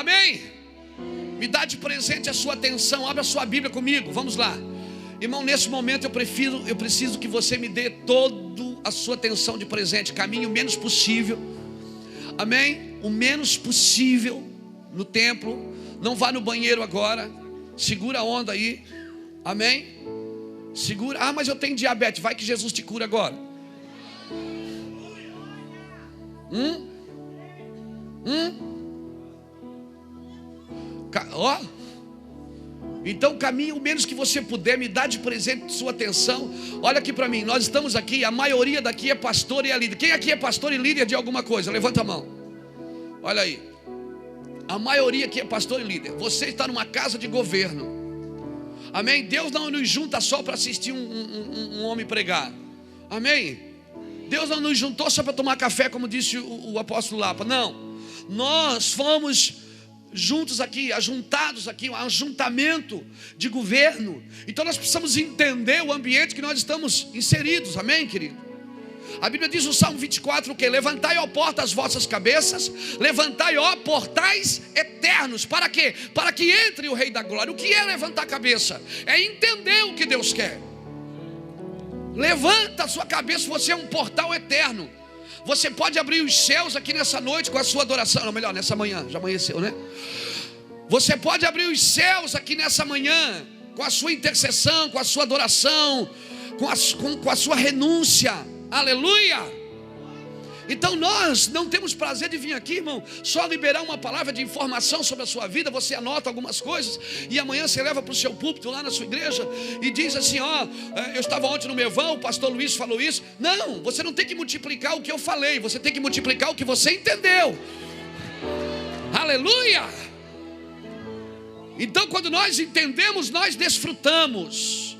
Amém? Me dá de presente a sua atenção. Abra a sua Bíblia comigo, vamos lá. Irmão, nesse momento eu preciso que você me dê toda a sua atenção de presente. Caminhe o menos possível. Amém? O menos possível no templo. Não vá no banheiro agora. Segura a onda aí. Amém? Segura. Ah, mas eu tenho diabetes. Vai que Jesus te cura agora. Ó. Então caminhe o menos que você puder. Me dá de presente sua atenção. Olha aqui para mim. Nós estamos aqui. A maioria daqui é pastor e é líder. Quem aqui é pastor e líder de alguma coisa? Levanta a mão. Olha aí. A maioria aqui é pastor e líder. Você está numa casa de governo. Amém? Deus não nos junta só para assistir um homem pregar. Amém? Deus não nos juntou só para tomar café, como disse o apóstolo Lapa. Não. Nós fomos juntos aqui, ajuntados aqui, um ajuntamento de governo. Então nós precisamos entender o ambiente que nós estamos inseridos. Amém, querido? A Bíblia diz no Salmo 24 o quê? Levantai, ó porta, as vossas cabeças. Levantai, ó portais eternos. Para quê? Para que entre o Rei da Glória. O que é levantar a cabeça? É entender o que Deus quer. Levanta a sua cabeça, você é um portal eterno. Você pode abrir os céus aqui nessa noite com a sua adoração. Não, melhor, nessa manhã, já amanheceu, né? Você pode abrir os céus aqui nessa manhã com a sua intercessão, com a sua adoração, com a sua renúncia. Aleluia! Então nós não temos prazer de vir aqui, irmão, só liberar uma palavra de informação sobre a sua vida. Você anota algumas coisas e amanhã você leva para o seu púlpito lá na sua igreja e diz assim, ó, eu estava ontem no Mevão, o pastor Luiz falou isso. Não, você não tem que multiplicar o que eu falei, você tem que multiplicar o que você entendeu. Aleluia! Então quando nós entendemos, nós desfrutamos.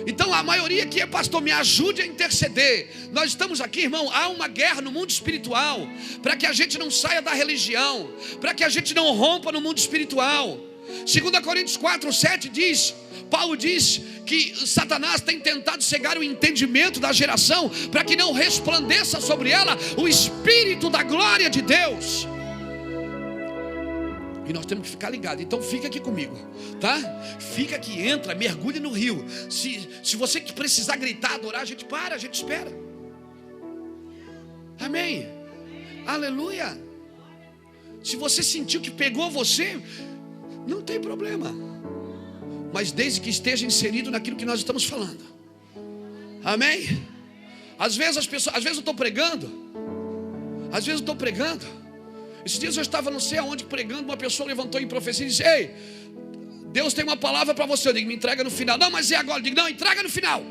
Então a maioria aqui é pastor, me ajude a interceder. Nós estamos aqui, irmão, há uma guerra no mundo espiritual, para que a gente não saia da religião, para que a gente não rompa no mundo espiritual. 2 Coríntios 4:7 diz, Paulo diz que Satanás tem tentado cegar o entendimento da geração, para que não resplandeça sobre ela o Espírito da glória de Deus. E nós temos que ficar ligados. Então fica aqui comigo, tá? Fica aqui, entra, mergulhe no rio. Se você que precisar gritar, adorar, a gente para, a gente espera. Amém? Aleluia. Se você sentiu que pegou você, não tem problema. Mas desde que esteja inserido naquilo que nós estamos falando. Amém? Às vezes eu estou pregando. Esses dias eu estava não sei aonde pregando, uma pessoa levantou em profecia e disse, ei, Deus tem uma palavra para você. Eu digo, me entrega no final. Não, mas é agora. Eu digo, não, entrega no final.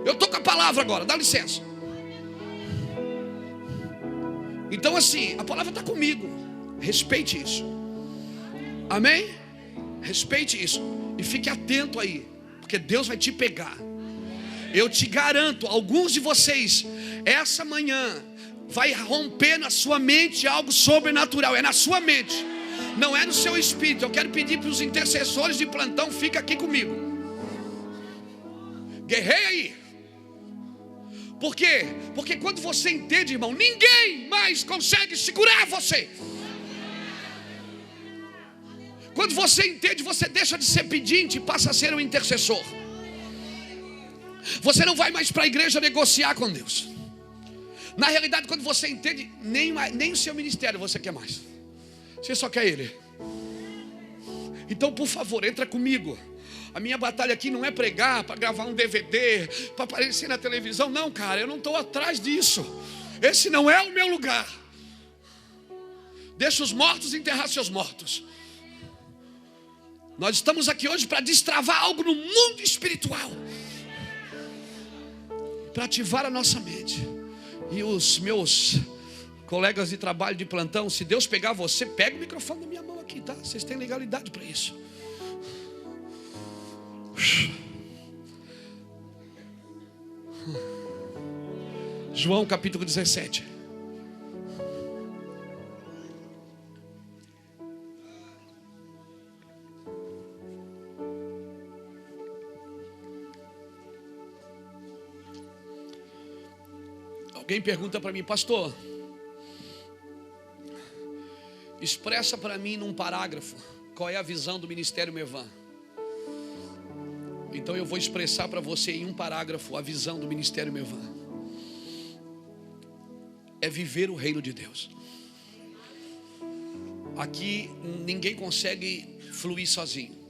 Eu estou com a palavra agora, dá licença. Então assim, a palavra está comigo. Respeite isso. Amém? Respeite isso. E fique atento aí, porque Deus vai te pegar. Eu te garanto, alguns de vocês, essa manhã, vai romper na sua mente algo sobrenatural. É na sua mente, não é no seu espírito. Eu quero pedir para os intercessores de plantão, fica aqui comigo. Guerreia aí. Por quê? Porque quando você entende, irmão, ninguém mais consegue segurar você. Quando você entende, você deixa de ser pedinte e passa a ser um intercessor. Você não vai mais para a igreja negociar com Deus. Na realidade, quando você entende, nem o seu ministério você quer mais. Você só quer Ele. Então, por favor, entra comigo. A minha batalha aqui não é pregar para gravar um DVD, para aparecer na televisão. Não, cara, eu não estou atrás disso. Esse não é o meu lugar. Deixa os mortos enterrar seus mortos. Nós estamos aqui hoje para destravar algo no mundo espiritual, para ativar a nossa mente. E os meus colegas de trabalho de plantão, se Deus pegar você, pega o microfone da minha mão aqui, tá? Vocês têm legalidade para isso. João capítulo 17. Alguém pergunta para mim, pastor, Expressa para mim num parágrafo qual é a visão do Ministério Mevan. Então eu vou expressar para você em um parágrafo a visão do Ministério Mevan. É viver o reino de Deus. Aqui ninguém consegue fluir sozinho.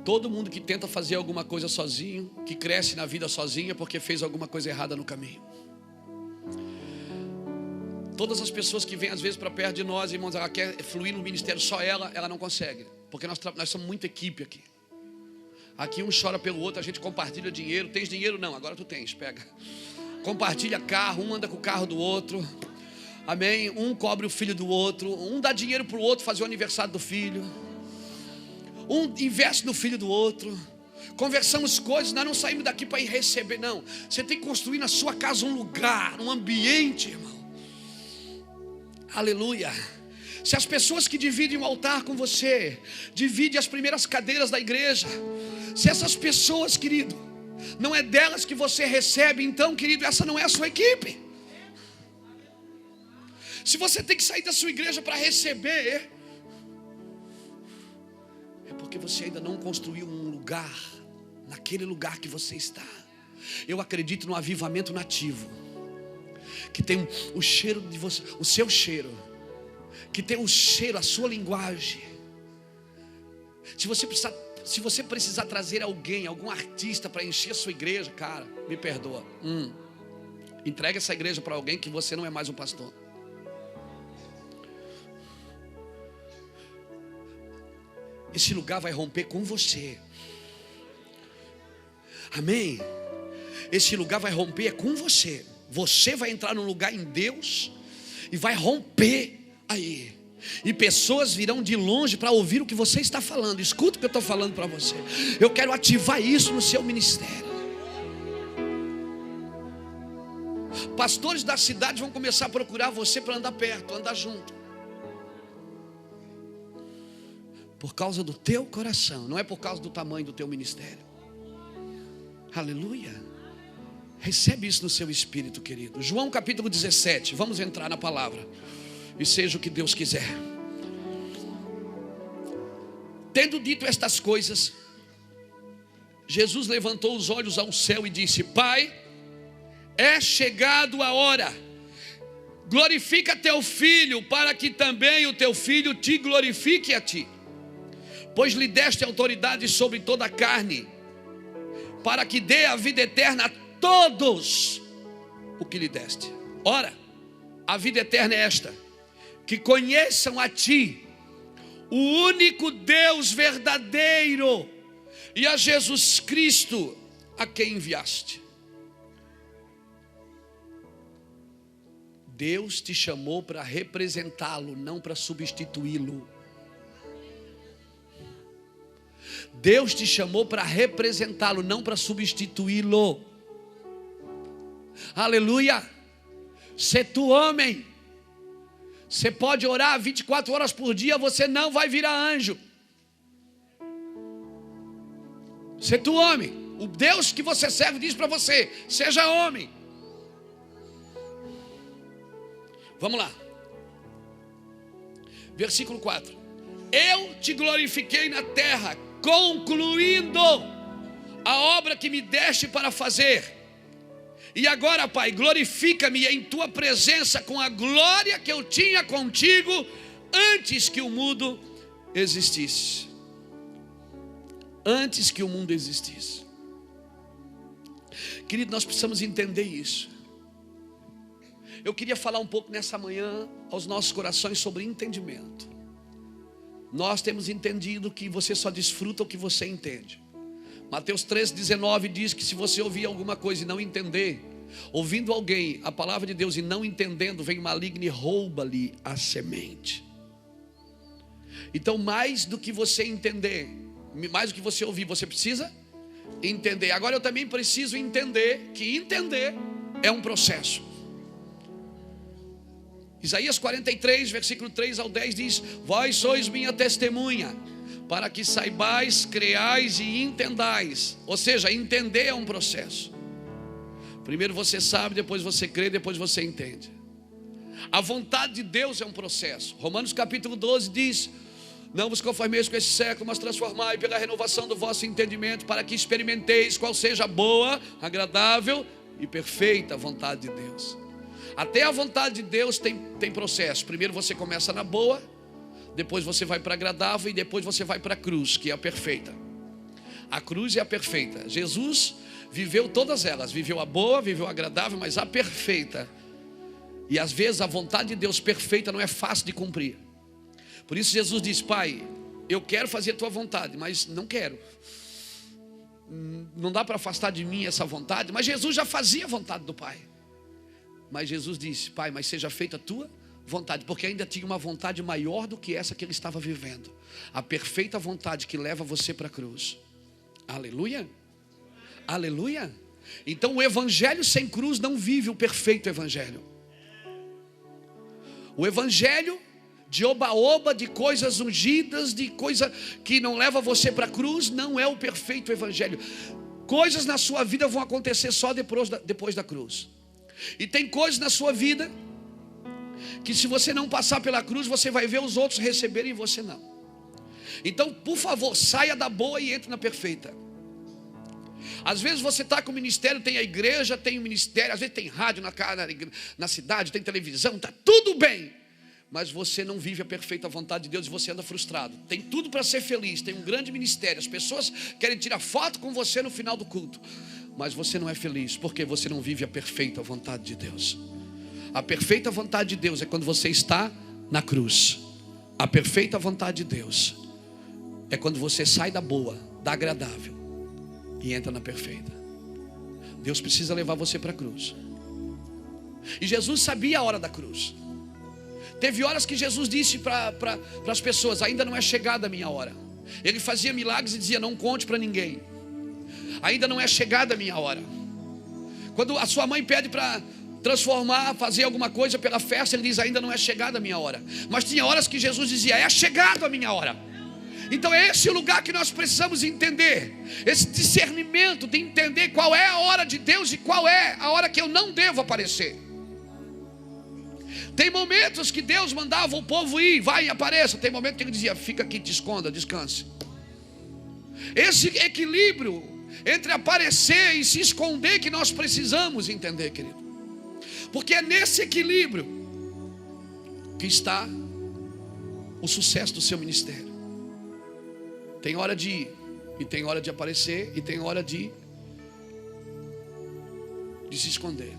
Todo mundo que tenta fazer alguma coisa sozinho, que cresce na vida sozinho, é porque fez alguma coisa errada no caminho. Todas as pessoas que vêm às vezes para perto de nós, irmãos, ela quer fluir no ministério só ela não consegue. Porque nós somos muita equipe aqui. Aqui um chora pelo outro, a gente compartilha dinheiro. Tens dinheiro? Não, agora tu tens, pega. Compartilha carro, um anda com o carro do outro. Amém? Um cobre o filho do outro. Um dá dinheiro para o outro fazer o aniversário do filho. Um investe no filho do outro. Conversamos coisas, nós não saímos daqui para ir receber, não. Você tem que construir na sua casa um lugar, um ambiente, irmão. Aleluia. Se as pessoas que dividem o altar com você, dividem as primeiras cadeiras da igreja, se essas pessoas, querido, não é delas que você recebe, então, querido, essa não é a sua equipe. Se você tem que sair da sua igreja para receber, é porque você ainda não construiu um lugar, naquele lugar que você está. Eu acredito no avivamento nativo, que tem o cheiro de você, o seu cheiro, que tem o cheiro, a sua linguagem. Se você precisar trazer alguém, algum artista para encher a sua igreja, cara, me perdoa. Entrega essa igreja para alguém que você não é mais um pastor. Esse lugar vai romper com você. Amém? Esse lugar vai romper com você. Você vai entrar num lugar em Deus e vai romper aí. E pessoas virão de longe para ouvir o que você está falando. Escuta o que eu estou falando para você. Eu quero ativar isso no seu ministério. Pastores da cidade vão começar a procurar você para andar perto, andar junto. Por causa do teu coração, não é por causa do tamanho do teu ministério. Aleluia. Recebe isso no seu espírito, querido. João capítulo 17, vamos entrar na palavra. E seja o que Deus quiser. Tendo dito estas coisas, Jesus levantou os olhos ao céu e disse: Pai, é chegado a hora. Glorifica teu filho, para que também o teu filho te glorifique a ti. Pois lhe deste autoridade sobre toda a carne, para que dê a vida eterna a todos o que lhe deste. Ora, a vida eterna é esta: que conheçam a ti, o único Deus verdadeiro, e a Jesus Cristo, a quem enviaste. Deus te chamou para representá-lo, não para substituí-lo. Deus te chamou para representá-lo, não para substituí-lo. Aleluia. Se tu homem, você pode orar 24 horas por dia, você não vai virar anjo. Se tu homem, o Deus que você serve diz para você: seja homem. Vamos lá. Versículo 4. Eu te glorifiquei na terra, concluindo a obra que me deste para fazer. E agora, Pai, glorifica-me em tua presença com a glória que eu tinha contigo antes que o mundo existisse. Antes que o mundo existisse. Querido, nós precisamos entender isso. Eu queria falar um pouco nessa manhã aos nossos corações sobre entendimento. Nós temos entendido que você só desfruta o que você entende. Mateus 3,19 diz que se você ouvir alguma coisa e não entender, ouvindo alguém a palavra de Deus e não entendendo, vem o maligno e rouba-lhe a semente. Então, mais do que você entender, mais do que você ouvir, você precisa entender. Agora eu também preciso entender que entender é um processo. Isaías 43, versículo 3 ao 10 diz: vós sois minha testemunha, para que saibais, creais e entendais. Ou seja, entender é um processo. Primeiro você sabe, depois você crê, depois você entende. A vontade de Deus é um processo. Romanos capítulo 12 diz: não vos conformeis com esse século, mas transformai pela renovação do vosso entendimento, para que experimenteis qual seja a boa, agradável e perfeita vontade de Deus. Até a vontade de Deus tem processo. Primeiro você começa na boa, depois você vai para a agradável e depois você vai para a cruz, que é a perfeita. A cruz é a perfeita. Jesus viveu todas elas, viveu a boa, viveu a agradável, mas a perfeita. E às vezes a vontade de Deus perfeita não é fácil de cumprir. Por isso Jesus diz: Pai, eu quero fazer a tua vontade, mas não quero. Não dá para afastar de mim essa vontade. Mas Jesus já fazia a vontade do Pai. Mas Jesus disse: Pai, mas seja feita a tua vontade, porque ainda tinha uma vontade maior do que essa que ele estava vivendo. A perfeita vontade que leva você para a cruz. Aleluia. Aleluia. Então o evangelho sem cruz não vive o perfeito evangelho. O evangelho de oba-oba, de coisas ungidas, de coisa que não leva você para a cruz, não é o perfeito evangelho. Coisas na sua vida vão acontecer só depois da cruz. E tem coisas na sua vida que, se você não passar pela cruz, você vai ver os outros receberem e você não. Então, por favor, saia da boa e entre na perfeita. Às vezes você está com o ministério, tem a igreja, tem o ministério, às vezes tem rádio na cidade, tem televisão, está tudo bem. Mas você não vive a perfeita vontade de Deus e você anda frustrado. Tem tudo para ser feliz, tem um grande ministério, as pessoas querem tirar foto com você no final do culto, mas você não é feliz, porque você não vive a perfeita vontade de Deus. A perfeita vontade de Deus é quando você está na cruz. A perfeita vontade de Deus é quando você sai da boa, da agradável e entra na perfeita. Deus precisa levar você para a cruz. E Jesus sabia a hora da cruz. Teve horas que Jesus disse para as pessoas: ainda não é chegada a minha hora. Ele fazia milagres e dizia: não conte para ninguém, ainda não é chegada a minha hora. Quando a sua mãe pede para transformar, fazer alguma coisa pela festa, ele diz: ainda não é chegada a minha hora. Mas tinha horas que Jesus dizia: é chegado a minha hora. Então é esse o lugar que nós precisamos entender, esse discernimento de entender qual é a hora de Deus e qual é a hora que eu não devo aparecer. Tem momentos que Deus mandava o povo ir, vai e apareça. Tem momentos que ele dizia: fica aqui, te esconda, descanse. Esse equilíbrio entre aparecer e se esconder que nós precisamos entender, querido. Porque é nesse equilíbrio que está o sucesso do seu ministério. Tem hora de ir, e tem hora de aparecer, e tem hora de se esconder.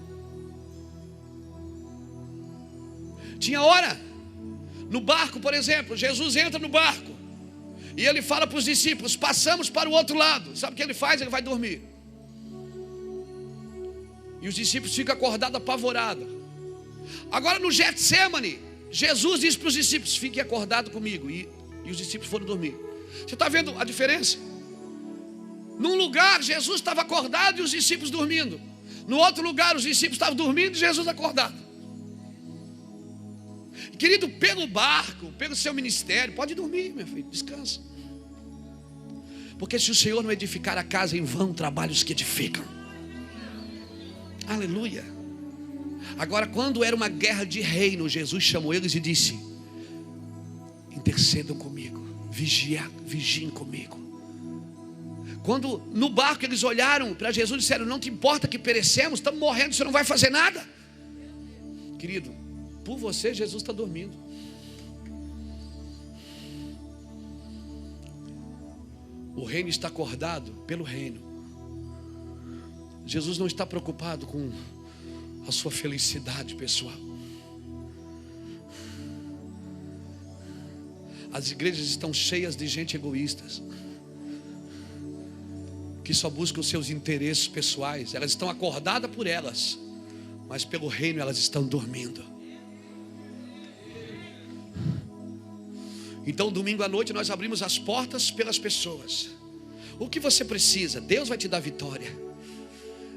Tinha hora no barco, por exemplo. Jesus entra no barco e ele fala para os discípulos: passamos para o outro lado. Sabe o que ele faz? Ele vai dormir. E os discípulos ficam acordados, apavorados. Agora no Getsemane, Jesus disse para os discípulos: fiquem acordados comigo. E os discípulos foram dormir. Você está vendo a diferença? Num lugar Jesus estava acordado e os discípulos dormindo. No outro lugar os discípulos estavam dormindo e Jesus acordado. Querido, pelo barco, pelo seu ministério, pode dormir, meu filho, descansa. Porque se o Senhor não edificar a casa, em vão trabalham os que edificam. Aleluia. Agora, quando era uma guerra de reino, Jesus chamou eles e disse: intercedam comigo, vigiem comigo. Quando no barco eles olharam para Jesus e disseram: não te importa que perecemos, estamos morrendo, você não vai fazer nada. Querido, por você Jesus está dormindo. O reino está acordado pelo reino. Jesus não está preocupado com a sua felicidade pessoal. As igrejas estão cheias de gente egoístas, que só buscam os seus interesses pessoais. Elas estão acordadas por elas, mas pelo reino elas estão dormindo. Então domingo à noite nós abrimos as portas pelas pessoas. O que você precisa? Deus vai te dar vitória.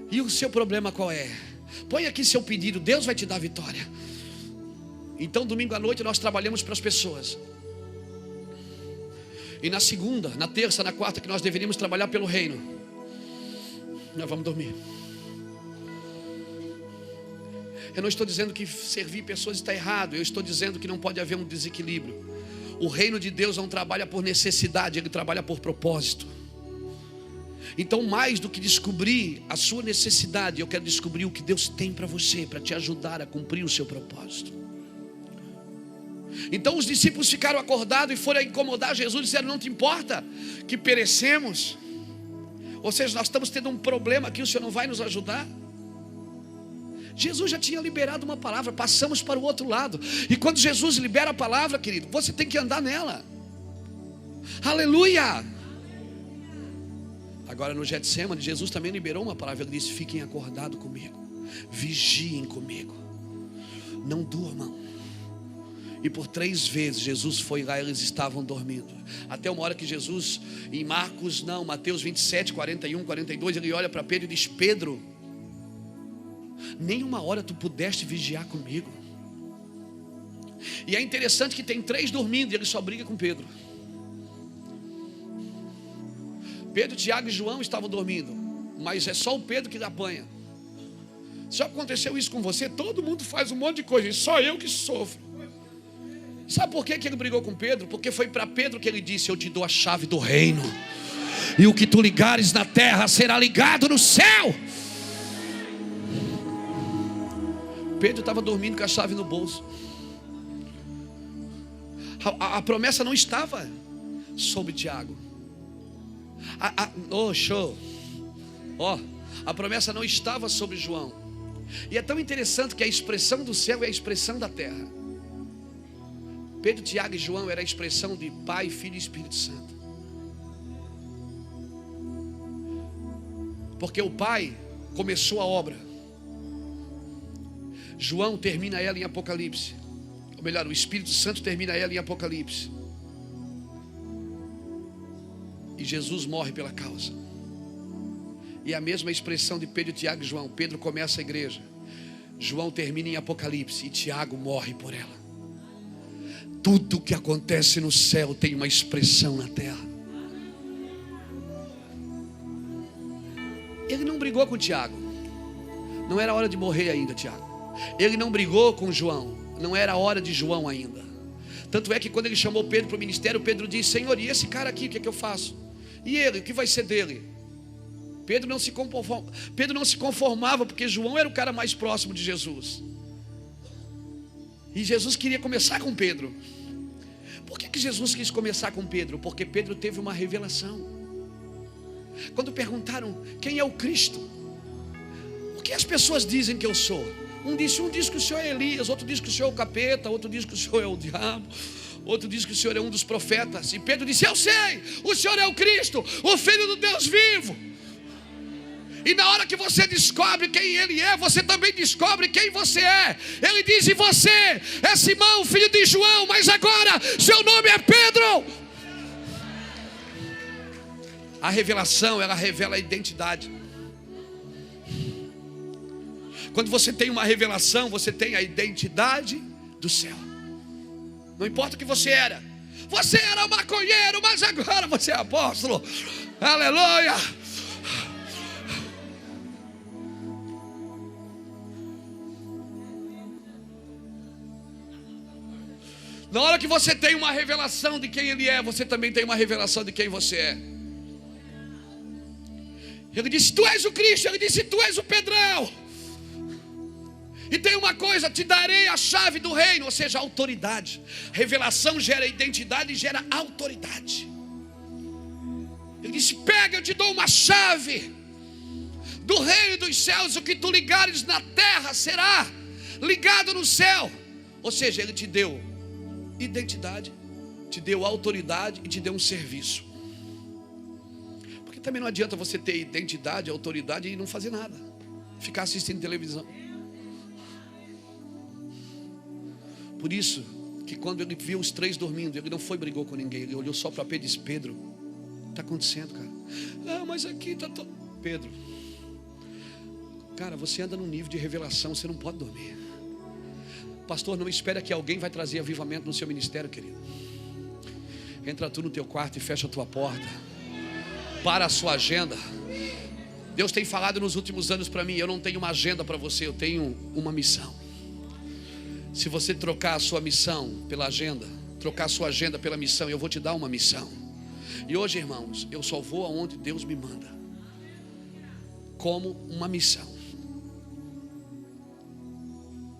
E o seu problema qual é? Põe aqui seu pedido, Deus vai te dar vitória. Então domingo à noite nós trabalhamos para as pessoas. E na segunda, na terça, na quarta, que nós deveríamos trabalhar pelo reino, nós vamos dormir. Eu não estou dizendo que servir pessoas está errado. Eu estou dizendo que não pode haver um desequilíbrio. O reino de Deus não trabalha por necessidade, ele trabalha por propósito. Então, mais do que descobrir a sua necessidade, eu quero descobrir o que Deus tem para você, para te ajudar a cumprir o seu propósito. Então os discípulos ficaram acordados e foram incomodar Jesus e disseram: não te importa que perecemos? Ou seja, nós estamos tendo um problema aqui, o Senhor não vai nos ajudar? Jesus já tinha liberado uma palavra, passamos para o outro lado. E quando Jesus libera a palavra, querido, você tem que andar nela. Aleluia! Agora no Getsemane, Jesus também liberou uma palavra. Ele disse: fiquem acordados comigo, vigiem comigo, não durmam. E por 3 vezes Jesus foi lá, eles estavam dormindo. Até uma hora que Jesus, em Mateus 27, 41, 42, ele olha para Pedro e diz: Pedro, nem uma hora tu pudeste vigiar comigo. E é interessante que tem 3 dormindo e ele só briga com Pedro. Pedro, Tiago e João estavam dormindo, mas é só o Pedro que apanha. Se aconteceu isso com você, todo mundo faz um monte de coisa, e só eu que sofro. Sabe por que ele brigou com Pedro? Porque foi para Pedro que ele disse: eu te dou a chave do reino, e o que tu ligares na terra será ligado no céu. Pedro estava dormindo com a chave no bolso. A promessa não estava sobre Tiago. A promessa não estava sobre João. E é tão interessante que a expressão do céu é a expressão da terra. Pedro, Tiago e João era a expressão de Pai, Filho e Espírito Santo. Porque o Pai começou a obra, João termina ela em Apocalipse. Ou melhor, o Espírito Santo termina ela em Apocalipse. E Jesus morre pela causa. E a mesma expressão de Pedro, Tiago e João. Pedro começa a igreja, João termina em Apocalipse, e Tiago morre por ela. Tudo que acontece no céu tem uma expressão na terra. Ele não brigou com Tiago. Não era hora de morrer ainda, Tiago. Ele não brigou com João. Não era hora de João ainda. Tanto é que quando ele chamou Pedro para o ministério, Pedro disse: Senhor, e esse cara aqui, o que é que eu faço? E ele, o que vai ser dele? Pedro não se conformava, porque João era o cara mais próximo de Jesus. E Jesus queria começar com Pedro. Por que Jesus quis começar com Pedro? Porque Pedro teve uma revelação. Quando perguntaram: quem é o Cristo? O que as pessoas dizem que eu sou? Um diz que o Senhor é Elias, outro diz que o Senhor é o capeta, outro diz que o Senhor é o diabo, outro diz que o Senhor é um dos profetas. E Pedro disse: eu sei, o Senhor é o Cristo, o Filho do Deus vivo. E na hora que você descobre quem Ele é, você também descobre quem você é. Ele diz: e você é Simão, filho de João, mas agora seu nome é Pedro. A revelação, ela revela a identidade. Quando você tem uma revelação, você tem a identidade do céu. Não importa o que você era. Você era maconheiro, mas agora você é apóstolo. Aleluia. Na hora que você tem uma revelação de quem Ele é, você também tem uma revelação de quem você é. Ele disse: tu és o Cristo. Ele disse: tu és o Pedrão. E tem uma coisa: te darei a chave do reino, ou seja, autoridade. Revelação gera identidade e gera autoridade. Ele disse: pega, eu te dou uma chave do reino dos céus. O que tu ligares na terra será ligado no céu. Ou seja, Ele te deu identidade, te deu autoridade e te deu um serviço. Porque também não adianta você ter identidade, autoridade e não fazer nada, ficar assistindo televisão. Por isso que quando ele viu os 3 dormindo, ele não foi brigou com ninguém. Ele olhou só para Pedro e disse: Pedro, o que está acontecendo, cara? Ah, mas aqui está todo... Pedro, cara, você anda num nível de revelação, você não pode dormir. Pastor, não espera que alguém vai trazer avivamento no seu ministério, querido. Entra tu no teu quarto e fecha a tua porta. Para a sua agenda. Deus tem falado nos últimos anos para mim: eu não tenho uma agenda para você, eu tenho uma missão. Se você trocar a sua missão pela agenda, trocar a sua agenda pela missão, eu vou te dar uma missão. E hoje, irmãos, eu só vou aonde Deus me manda, como uma missão.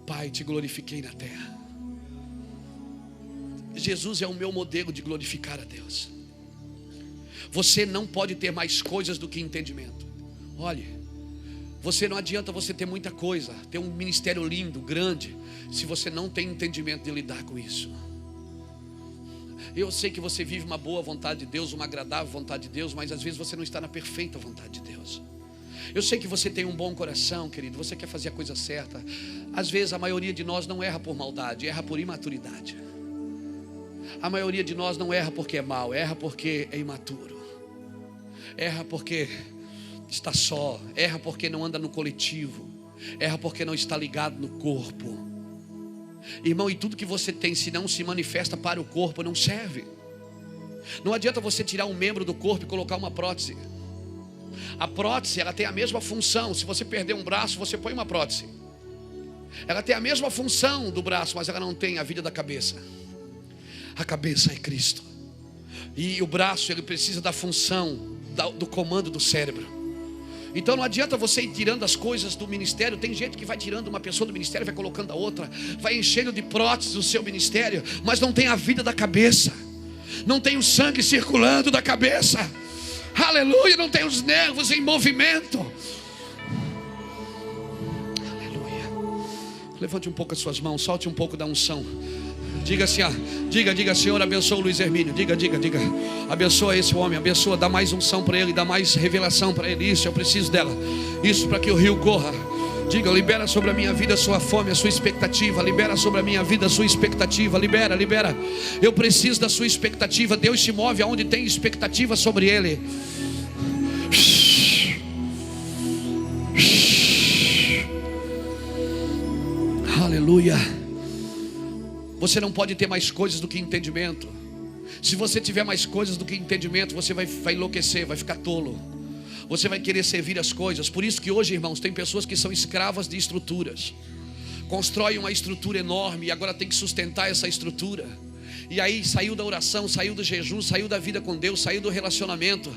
Pai, te glorifiquei na terra. Jesus é o meu modelo de glorificar a Deus. Você não pode ter mais coisas do que entendimento. Olhe, você não adianta você ter muita coisa, ter um ministério lindo, grande, se você não tem entendimento de lidar com isso. Eu sei que você vive uma boa vontade de Deus, uma agradável vontade de Deus, mas às vezes você não está na perfeita vontade de Deus. Eu sei que você tem um bom coração, querido, você quer fazer a coisa certa. Às vezes a maioria de nós não erra por maldade, erra por imaturidade. A maioria de nós não erra porque é mau, erra porque é imaturo. Erra porque está só, erra porque não anda no coletivo, erra porque não está ligado no corpo. Irmão, e tudo que você tem, se não se manifesta para o corpo, não serve. Não adianta você tirar um membro do corpo e colocar uma prótese. A prótese, ela tem a mesma função. Se você perder um braço, você põe uma prótese. Ela tem a mesma função do braço, mas ela não tem a vida da cabeça. A cabeça é Cristo. E o braço, ele precisa da função, do comando do cérebro. Então não adianta você ir tirando as coisas do ministério. Tem gente que vai tirando uma pessoa do ministério, vai colocando a outra, vai enchendo de próteses o seu ministério, mas não tem a vida da cabeça, não tem o sangue circulando da cabeça. Aleluia, não tem os nervos em movimento. Aleluia. Levante um pouco as suas mãos, solte um pouco da unção. Diga assim, diga, Senhor, abençoa o Luiz Hermínio. Diga, abençoa esse homem, abençoa, dá mais unção para ele, dá mais revelação para ele. Isso, eu preciso dela. Isso, para que o rio corra. Diga, libera sobre a minha vida a sua fome, a sua expectativa. Libera sobre a minha vida a sua expectativa. Libera. Eu preciso da sua expectativa. Deus se move aonde tem expectativa sobre ele. Aleluia. Você não pode ter mais coisas do que entendimento. Se você tiver mais coisas do que entendimento, você vai enlouquecer, vai ficar tolo. Você vai querer servir as coisas. Por isso que hoje, irmãos, tem pessoas que são escravas de estruturas. Constrói uma estrutura enorme e agora tem que sustentar essa estrutura. E aí saiu da oração, saiu do jejum, saiu da vida com Deus, saiu do relacionamento,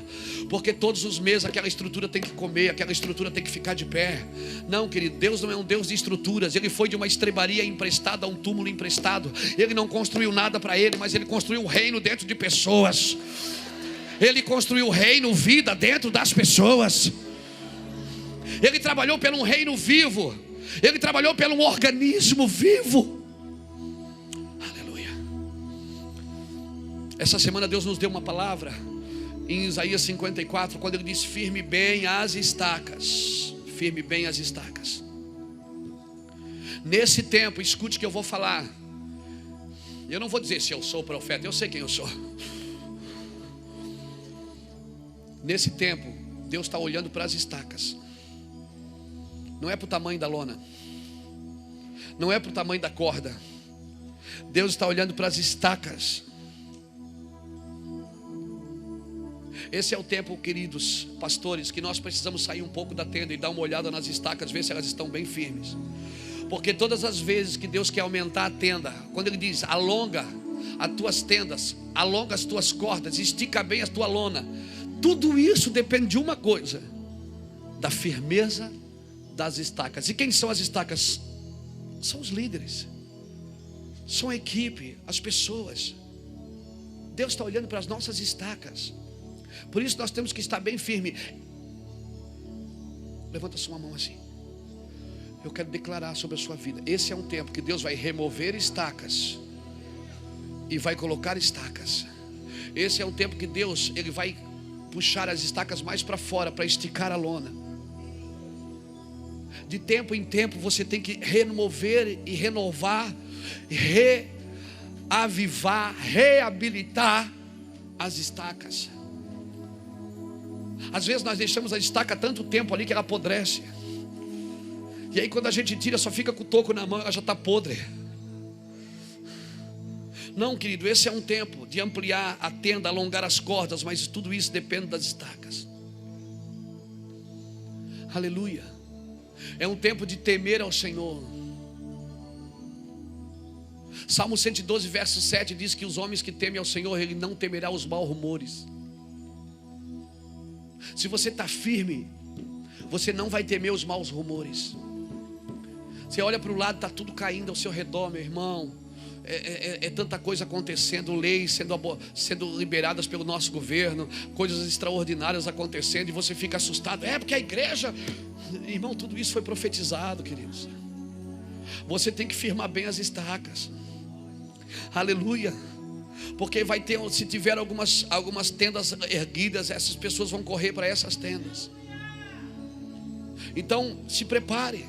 porque todos os meses aquela estrutura tem que comer, aquela estrutura tem que ficar de pé. Não, querido, Deus não é um Deus de estruturas. Ele foi de uma estrebaria emprestada a um túmulo emprestado. Ele não construiu nada para ele, mas ele construiu um reino dentro de pessoas. Ele construiu o reino, vida dentro das pessoas. Ele trabalhou pelo um reino vivo. Ele trabalhou pelo um organismo vivo. Essa semana Deus nos deu uma palavra em Isaías 54, quando Ele diz: firme bem as estacas. Firme bem as estacas. Nesse tempo, escute o que eu vou falar. Eu não vou dizer se eu sou profeta, eu sei quem eu sou. Nesse tempo, Deus está olhando para as estacas. Não é para o tamanho da lona, não é para o tamanho da corda. Deus está olhando para as estacas. Esse é o tempo, queridos pastores, que nós precisamos sair um pouco da tenda e dar uma olhada nas estacas, ver se elas estão bem firmes. Porque todas as vezes que Deus quer aumentar a tenda, quando Ele diz: alonga as tuas tendas, alonga as tuas cordas, estica bem a tua lona, tudo isso depende de uma coisa: da firmeza das estacas. E quem são as estacas? São os líderes, são a equipe, as pessoas. Deus está olhando para as nossas estacas. Por isso nós temos que estar bem firme. Levanta sua mão assim. Eu quero declarar sobre a sua vida. Esse é um tempo que Deus vai remover estacas e vai colocar estacas. Esse é um tempo que Deus, Ele vai puxar as estacas mais para fora, para esticar a lona. De tempo em tempo você tem que remover e renovar, reavivar, reabilitar as estacas. Às vezes nós deixamos a estaca tanto tempo ali que ela apodrece. E aí quando a gente tira, só fica com o toco na mão, ela já está podre. Não, querido, esse é um tempo de ampliar a tenda, alongar as cordas, mas tudo isso depende das estacas. Aleluia. É um tempo de temer ao Senhor. Salmo 112, verso 7 diz que os homens que temem ao Senhor, Ele não temerá os maus rumores. Se você está firme, você não vai temer os maus rumores. Você olha para o lado, está tudo caindo ao seu redor, meu irmão. É tanta coisa acontecendo, leis sendo liberadas pelo nosso governo, coisas extraordinárias acontecendo, e você fica assustado. Porque a igreja, irmão, tudo isso foi profetizado, queridos. Você tem que firmar bem as estacas. Aleluia. Porque vai ter, se tiver algumas tendas erguidas, essas pessoas vão correr para essas tendas. Então, se prepare.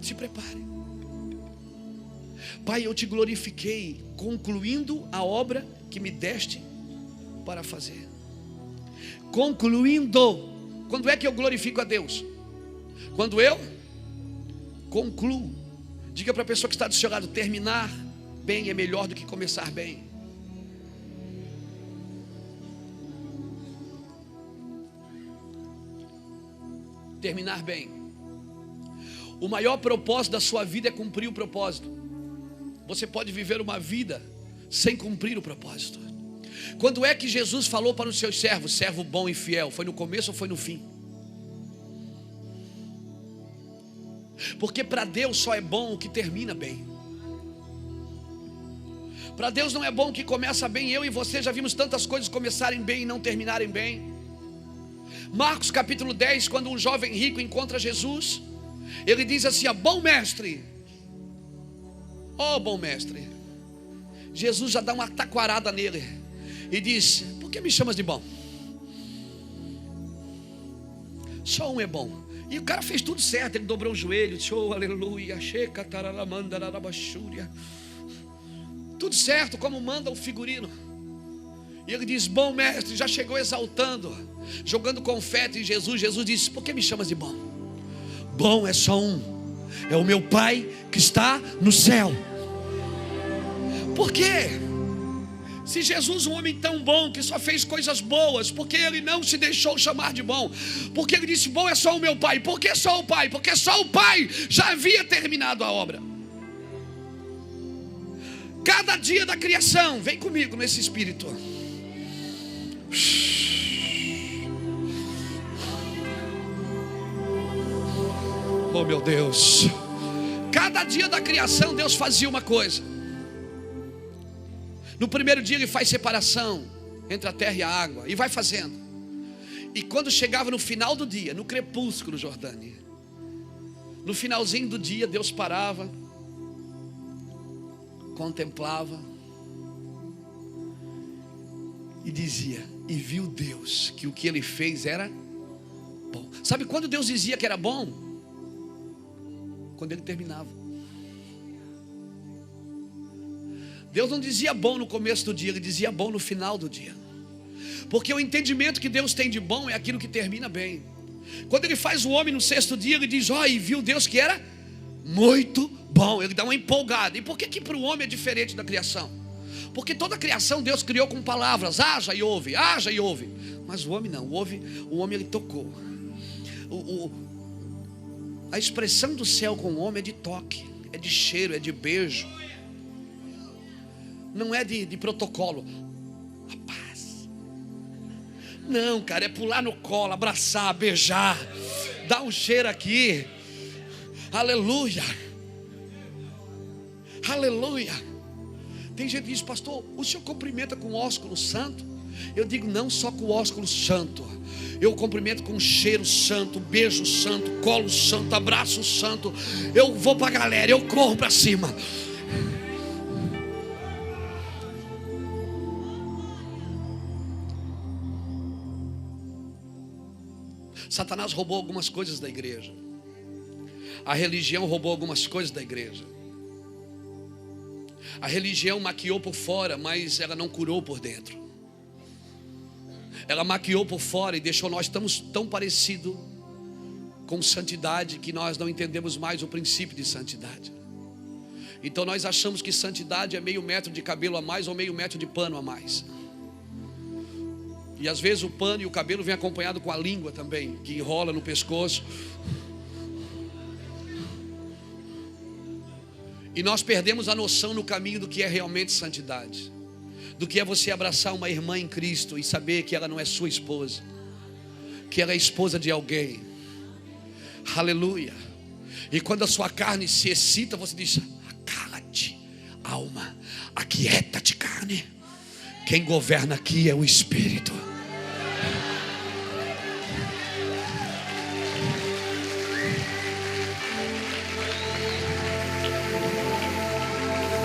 Se prepare. Pai, eu te glorifiquei, concluindo a obra que me deste para fazer. Concluindo. Quando é que eu glorifico a Deus? Quando eu concluo. Diga para a pessoa que está do seu lado: terminar bem é melhor do que começar bem. Terminar bem. O maior propósito da sua vida é cumprir o propósito. Você pode viver uma vida sem cumprir o propósito. Quando é que Jesus falou para os seus servos: servo bom e fiel? Foi no começo ou foi no fim? Porque para Deus só é bom o que termina bem. Para Deus não é bom o que começa bem. Eu e você já vimos tantas coisas começarem bem e não terminarem bem. Marcos capítulo 10, quando um jovem rico encontra Jesus, ele diz assim: bom mestre. Bom mestre. Jesus já dá uma taquarada nele e diz: por que me chamas de bom? Só um é bom. E o cara fez tudo certo. Ele dobrou o joelho, disse: aleluia, tudo certo, como manda o figurino. E ele diz: bom mestre. Já chegou exaltando, jogando confete em Jesus. Jesus disse: por que me chamas de bom? Bom é só um, é o meu Pai que está no céu. Por quê? Se Jesus, um homem tão bom, que só fez coisas boas, porque ele não se deixou chamar de bom? Porque ele disse: bom é só o meu Pai. Por que só o Pai? Porque só o Pai já havia terminado a obra. Cada dia da criação, vem comigo nesse espírito. Oh meu Deus. Cada dia da criação Deus fazia uma coisa. No primeiro dia Ele faz separação entre a terra e a água, e vai fazendo. E quando chegava no final do dia, no crepúsculo, Jordânia, no finalzinho do dia, Deus parava, contemplava e dizia: e viu Deus que o que Ele fez era bom. Sabe quando Deus dizia que era bom? Quando Ele terminava. Deus não dizia bom no começo do dia, Ele dizia bom no final do dia. Porque o entendimento que Deus tem de bom é aquilo que termina bem. Quando Ele faz o homem no sexto dia, Ele diz: e viu Deus que era muito bom. Ele dá uma empolgada. E por que para o homem é diferente da criação? Porque toda a criação Deus criou com palavras: haja e ouve, haja e ouve. Mas o homem não, o homem Ele tocou. A expressão do céu com o homem é de toque, é de cheiro, é de beijo. Não é de protocolo. A paz. Não, cara, é pular no colo, abraçar, beijar, dar um cheiro aqui. Aleluia. Aleluia. Tem gente que diz: pastor, o senhor cumprimenta com ósculo santo? Eu digo: não só com ósculo santo, eu cumprimento com cheiro santo, beijo santo, colo santo, abraço santo. Eu vou para a galera, eu corro para cima. Satanás roubou algumas coisas da igreja. A religião roubou algumas coisas da igreja. A religião maquiou por fora, mas ela não curou por dentro. Ela maquiou por fora e deixou nós tão parecidos com santidade que nós não entendemos mais o princípio de santidade. Então nós achamos que santidade é meio metro de cabelo a mais ou meio metro de pano a mais. E às vezes o pano e o cabelo vem acompanhado com a língua também, que enrola no pescoço. E nós perdemos a noção no caminho do que é realmente santidade, do que é você abraçar uma irmã em Cristo e saber que ela não é sua esposa, que ela é esposa de alguém. Aleluia. E quando a sua carne se excita, você diz: cala-te, alma, aquieta-te, carne. Quem governa aqui é o Espírito.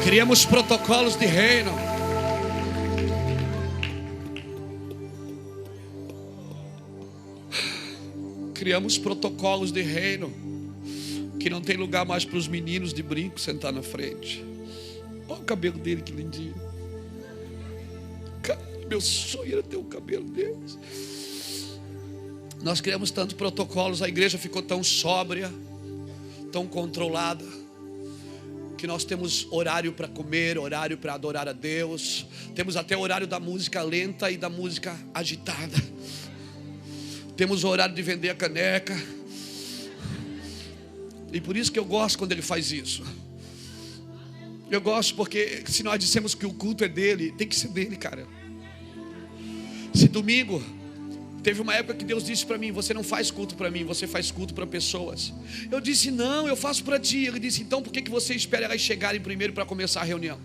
Criamos protocolos de reino. Criamos protocolos de reino que não tem lugar mais para os meninos de brinco sentar na frente. Olha o cabelo dele, que lindinho. Cara, meu sonho era ter um cabelo deles. Nós criamos tantos protocolos, a igreja ficou tão sóbria, tão controlada, que nós temos horário para comer, horário para adorar a Deus. Temos até horário da música lenta e da música agitada. Temos o horário de vender a caneca. E por isso que eu gosto quando ele faz isso. Eu gosto porque se nós dissemos que o culto é dele, tem que ser dele, cara. Se domingo, teve uma época que Deus disse para mim: você não faz culto para mim, você faz culto para pessoas. Eu disse: não, eu faço para ti. Ele disse: então por que você espera elas chegarem primeiro para começar a reunião?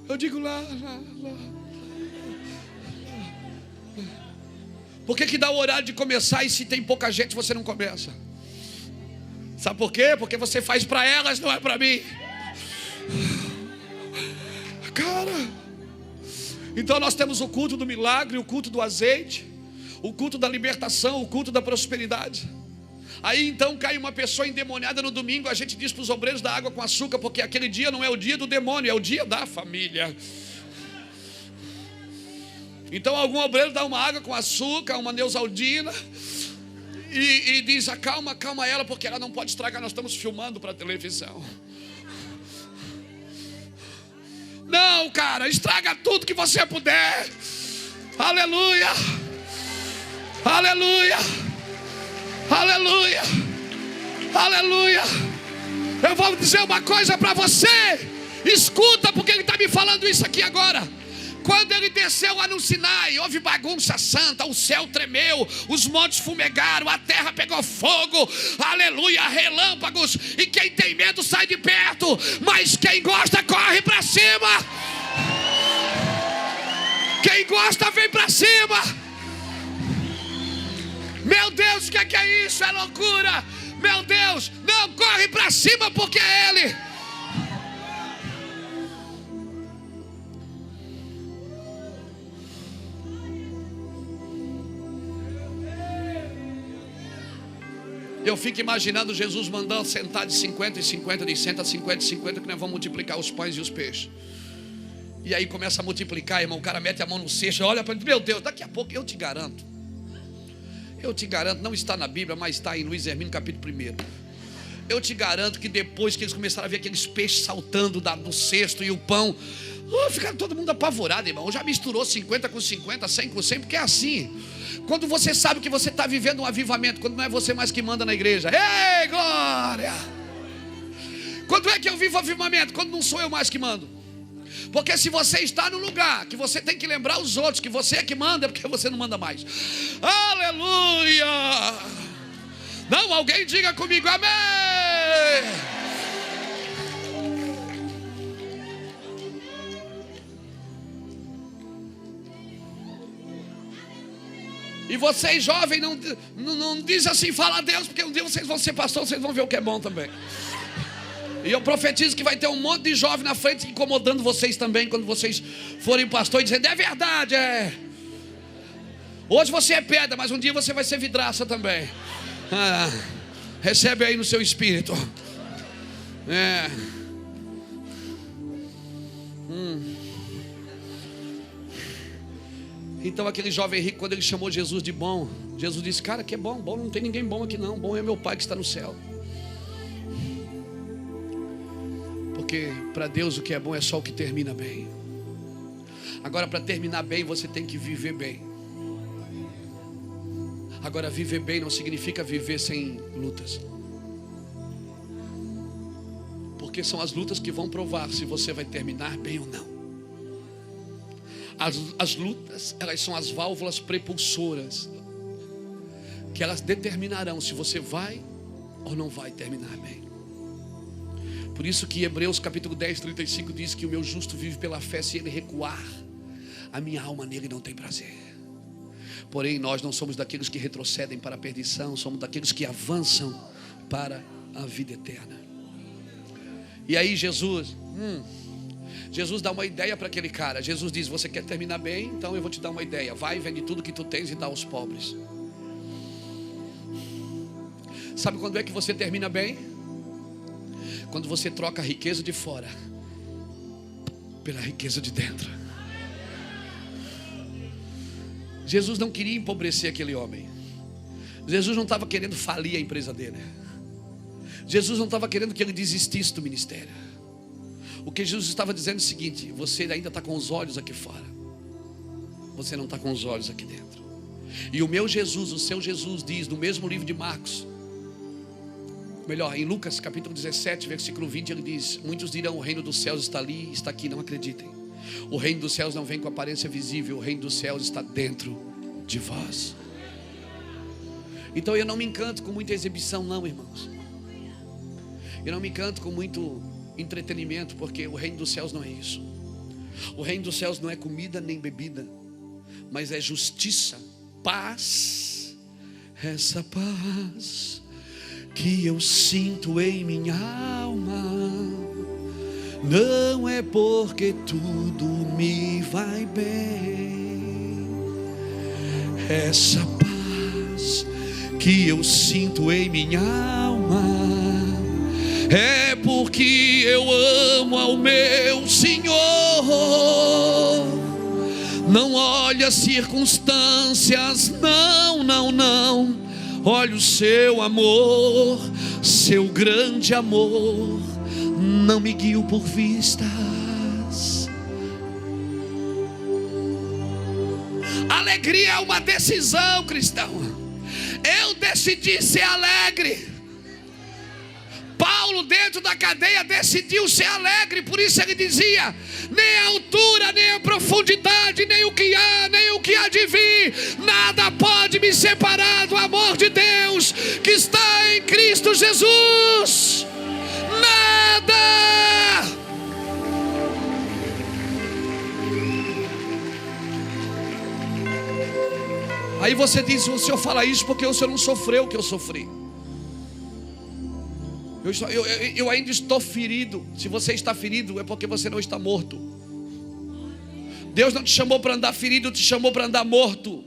Eu digo: lá. Por que dá o horário de começar e se tem pouca gente você não começa? Sabe por quê? Porque você faz para elas, não é para mim. Cara, então nós temos o culto do milagre, o culto do azeite, o culto da libertação, o culto da prosperidade. Aí então cai uma pessoa endemoniada no domingo, a gente diz para os obreiros da água com açúcar, porque aquele dia não é o dia do demônio, é o dia da família. Então algum obreiro dá uma água com açúcar, uma Neusaldina, e diz: acalma ela, porque ela não pode estragar, nós estamos filmando para a televisão. Não, cara, estraga tudo que você puder. Aleluia, aleluia, aleluia, aleluia. Eu vou dizer uma coisa para você, escuta, porque ele está me falando isso aqui agora. Quando ele desceu lá no Sinai, houve bagunça santa, o céu tremeu, os montes fumegaram, a terra pegou fogo, aleluia, relâmpagos, e quem tem medo sai de perto, mas quem gosta corre para cima. Quem gosta vem para cima. Meu Deus, o que é isso? É loucura. Meu Deus, não, corre para cima porque é Ele. Eu fico imaginando Jesus mandando sentar de 50 em 50, de 100 a 50 em 50, que nós vamos multiplicar os pães e os peixes. E aí começa a multiplicar, irmão. O cara mete a mão no cesto, olha para ele: meu Deus, daqui a pouco eu te garanto, não está na Bíblia, mas está em Luiz Hermínio capítulo 1. Eu te garanto que depois que eles começaram a ver aqueles peixes saltando do cesto e o pão, ficaram todo mundo apavorado, irmão. Já misturou 50 com 50, 100 com 100, porque é assim. Quando você sabe que você está vivendo um avivamento, quando não é você mais que manda na igreja, ei, glória! Quando é que eu vivo avivamento? Quando não sou eu mais que mando. Porque se você está no lugar que você tem que lembrar os outros que você é que manda, é porque você não manda mais. Aleluia! Não, alguém diga comigo, amém! E vocês jovens não diz assim: fala a Deus, porque um dia vocês vão ser pastor, vocês vão ver o que é bom também. E eu profetizo que vai ter um monte de jovem na frente incomodando vocês também, quando vocês forem pastor, e dizendo: é verdade, é. Hoje você é pedra, mas um dia você vai ser vidraça também. Recebe aí no seu espírito. Então aquele jovem rico, quando ele chamou Jesus de bom, Jesus disse: cara, que é bom? Bom não tem ninguém bom aqui não. Bom é meu Pai que está no céu. Porque para Deus o que é bom é só o que termina bem. Agora, para terminar bem, você tem que viver bem. Agora, viver bem não significa viver sem lutas, porque são as lutas que vão provar se você vai terminar bem ou não. As lutas, elas são as válvulas prepulsoras, que elas determinarão se você vai ou não vai terminar bem. Por isso que Hebreus capítulo 10, 35 diz que o meu justo vive pela fé. Se ele recuar, a minha alma nele não tem prazer. Porém, nós não somos daqueles que retrocedem para a perdição, somos daqueles que avançam para a vida eterna. E aí Jesus dá uma ideia para aquele cara. Jesus diz: você quer terminar bem? Então eu vou te dar uma ideia. Vai, vende tudo que tu tens e dá aos pobres. Sabe quando é que você termina bem? Quando você troca a riqueza de fora pela riqueza de dentro. Jesus não queria empobrecer aquele homem. Jesus não estava querendo falir a empresa dele. Jesus não estava querendo que ele desistisse do ministério. O que Jesus estava dizendo é o seguinte: você ainda está com os olhos aqui fora, você não está com os olhos aqui dentro. E o meu Jesus, o seu Jesus, diz no mesmo livro de Marcos, melhor, em Lucas capítulo 17, versículo 20, ele diz: muitos dirão, o reino dos céus está ali, está aqui. Não acreditem. O reino dos céus não vem com aparência visível. O reino dos céus está dentro de vós. Então eu não me encanto com muita exibição, não, irmãos. Eu não me encanto com muito entretenimento, porque o reino dos céus não é isso. O reino dos céus não é comida nem bebida, mas é justiça, paz. Essa paz que eu sinto em minha alma não é porque tudo me vai bem. Essa paz que eu sinto em minha alma é porque eu amo ao meu Senhor. Não olhe as circunstâncias, não, não, não. Olhe o seu amor, seu grande amor. Não me guio por vistas. Alegria é uma decisão, cristão. Eu decidi ser alegre. Paulo, dentro da cadeia, decidiu ser alegre. Por isso ele dizia: nem a altura, nem a profundidade, nem o que há, nem o que há de vir, nada pode me separar do amor de Deus que está em Cristo Jesus. Nada. Aí você diz: o senhor fala isso porque o senhor não sofreu o que eu sofri. Eu ainda estou ferido. Se você está ferido, é porque você não está morto. Deus não te chamou para andar ferido, te chamou para andar morto.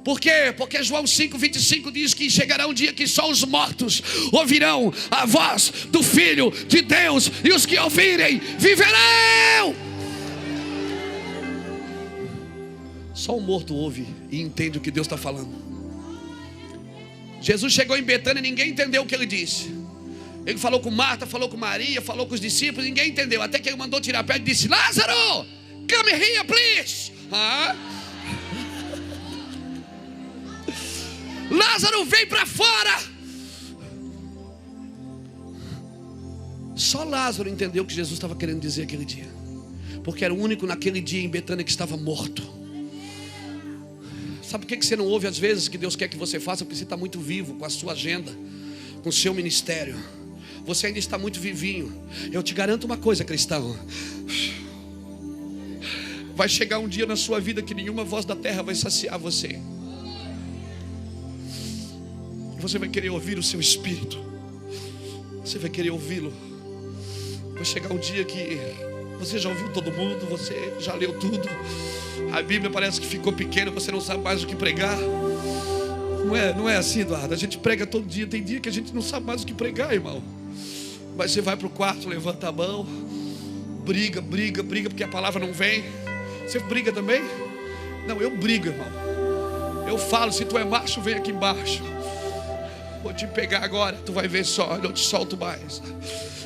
Por quê? Porque João 5,25 diz que chegará um dia que só os mortos ouvirão a voz do Filho de Deus, e os que ouvirem viverão. Só o morto ouve e entende o que Deus está falando. Jesus chegou em Betânia e ninguém entendeu o que ele disse. Ele falou com Marta, falou com Maria, falou com os discípulos, ninguém entendeu. Até que ele mandou tirar a pedra e disse: Lázaro, come here, please. Lázaro, vem para fora. Só Lázaro entendeu o que Jesus estava querendo dizer aquele dia, porque era o único naquele dia em Betânia que estava morto. Sabe por que você não ouve às vezes que Deus quer que você faça? Porque você está muito vivo com a sua agenda, com o seu ministério. Você ainda está muito vivinho. Eu te garanto uma coisa, cristão: vai chegar um dia na sua vida que nenhuma voz da terra vai saciar você. Você vai querer ouvir o seu espírito. Você vai querer ouvi-lo. Vai chegar um dia que você já ouviu todo mundo, você já leu tudo. A Bíblia parece que ficou pequena, você não sabe mais o que pregar. Não é assim, Eduardo. A gente prega todo dia. Tem dia que a gente não sabe mais o que pregar, irmão. Mas você vai para o quarto, levanta a mão, briga, porque a palavra não vem. Você briga também? Não, eu brigo, irmão. Eu falo: se tu é macho, vem aqui embaixo. Vou te pegar agora, tu vai ver só, eu não te solto mais.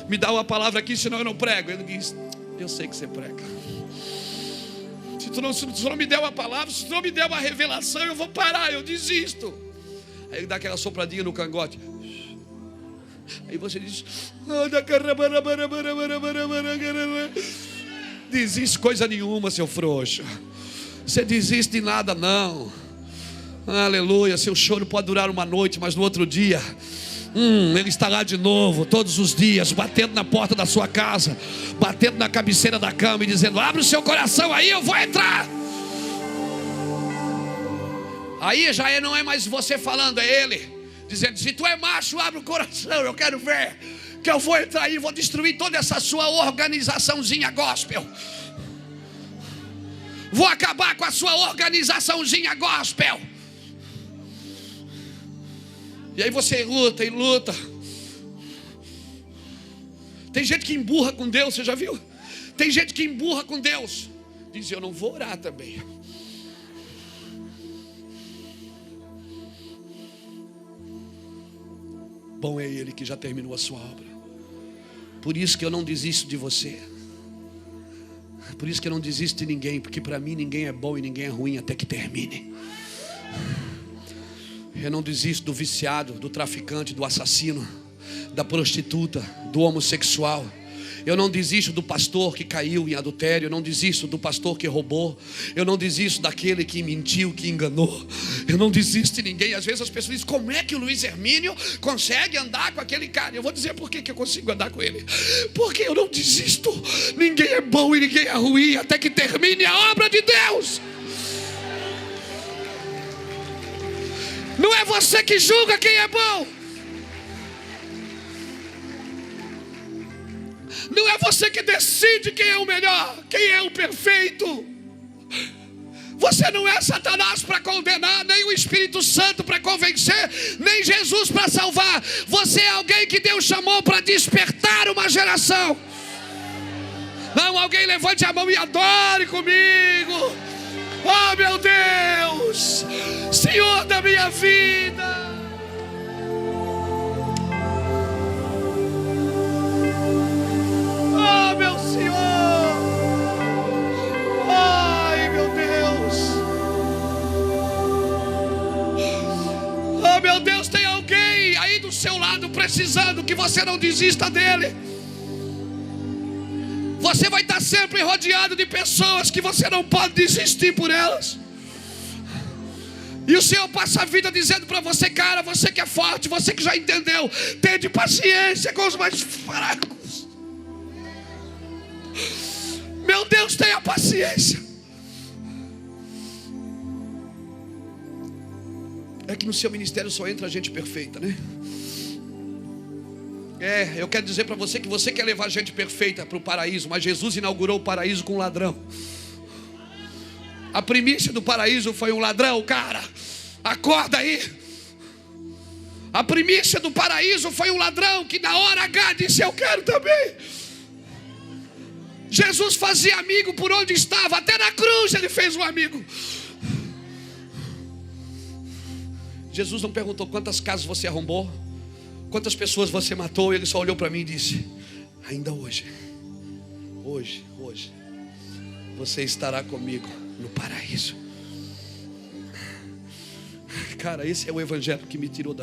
Me dá uma palavra aqui, senão eu não prego. Ele diz: eu sei que você prega. Se tu não me der uma palavra, se tu não me der uma revelação, eu vou parar, eu desisto. Aí ele dá aquela sopradinha no cangote. Aí você diz: desiste coisa nenhuma, seu frouxo. Você desiste de nada não. Aleluia. Seu choro pode durar uma noite, mas no outro dia ele está lá de novo, todos os dias, batendo na porta da sua casa, batendo na cabeceira da cama e dizendo: abre o seu coração aí, eu vou entrar. Aí já não é mais você falando, é ele dizendo: se tu é macho, abre o coração, eu quero ver, que eu vou entrar aí e vou destruir toda essa sua organizaçãozinha gospel. Vou acabar com a sua organizaçãozinha gospel. E aí você luta e luta. Tem gente que emburra com Deus, você já viu? Tem gente que emburra com Deus. Diz: eu não vou orar também. Bom é Ele que já terminou a sua obra. Por isso que eu não desisto de você. Por isso que eu não desisto de ninguém. Porque para mim ninguém é bom e ninguém é ruim até que termine. Eu não desisto do viciado, do traficante, do assassino, da prostituta, do homossexual. Eu não desisto do pastor que caiu em adultério. Eu não desisto do pastor que roubou. Eu não desisto daquele que mentiu, que enganou. Eu não desisto de ninguém. Às vezes as pessoas dizem: como é que o Luiz Hermínio consegue andar com aquele cara? Eu vou dizer por que eu consigo andar com ele. Porque eu não desisto. Ninguém é bom e ninguém é ruim até que termine a obra de Deus. Não é você que julga quem é bom. Não é você que decide quem é o melhor, quem é o perfeito. Você não é Satanás para condenar, nem o Espírito Santo para convencer, nem Jesus para salvar. Você é alguém que Deus chamou para despertar uma geração. Não, alguém levante a mão e adore comigo. Oh meu Deus, Senhor da minha vida. Oh meu Senhor. Ai meu Deus. Oh meu Deus, tem alguém aí do seu lado precisando que você não desista dele. Você vai estar sempre rodeado de pessoas que você não pode desistir por elas. E o Senhor passa a vida dizendo para você: cara, você que é forte, você que já entendeu, tenha paciência com os mais fracos. Meu Deus, tenha paciência. É que no seu ministério só entra gente perfeita, né? Eu quero dizer para você que você quer levar gente perfeita para o paraíso, mas Jesus inaugurou o paraíso com um ladrão. A primícia do paraíso foi um ladrão, cara. Acorda aí. A primícia do paraíso foi um ladrão que na hora H disse: eu quero também. Jesus fazia amigo por onde estava. Até na cruz ele fez um amigo. Jesus não perguntou quantas casas você arrombou, quantas pessoas você matou. Ele só olhou para mim e disse: ainda hoje você estará comigo no paraíso. Cara, esse é o evangelho que me tirou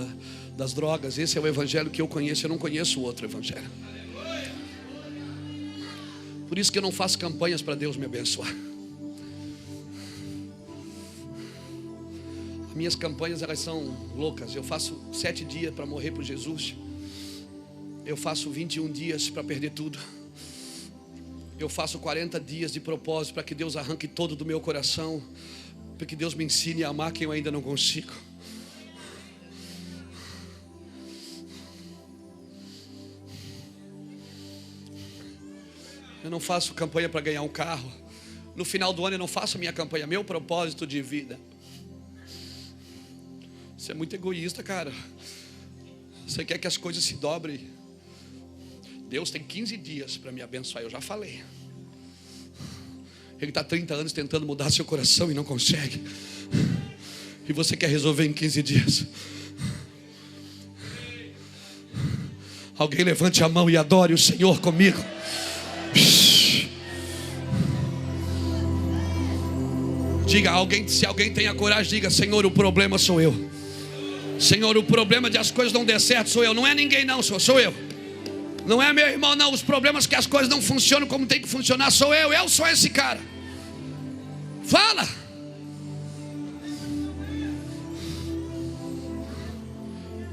das drogas. Esse é o evangelho que eu conheço. Eu não conheço outro evangelho. Por isso que eu não faço campanhas para Deus me abençoar. Minhas campanhas, elas são loucas. Eu faço 7 dias para morrer por Jesus. Eu faço 21 dias para perder tudo. Eu faço 40 dias de propósito para que Deus arranque todo do meu coração, para que Deus me ensine a amar quem eu ainda não consigo. Eu não faço campanha para ganhar um carro. No final do ano eu não faço a minha campanha, meu propósito de vida. Você é muito egoísta, cara. Você quer que as coisas se dobrem. Deus tem 15 dias para me abençoar, eu já falei. Ele está 30 anos tentando mudar seu coração e não consegue. E você quer resolver em 15 dias. Alguém levante a mão e adore o Senhor comigo. Diga, se alguém tem a coragem, diga: Senhor, o problema sou eu. Senhor, o problema de as coisas não der certo sou eu. Não é ninguém não, sou eu. Não é meu irmão não. Os problemas que as coisas não funcionam como tem que funcionar sou eu. Eu sou esse cara. Fala.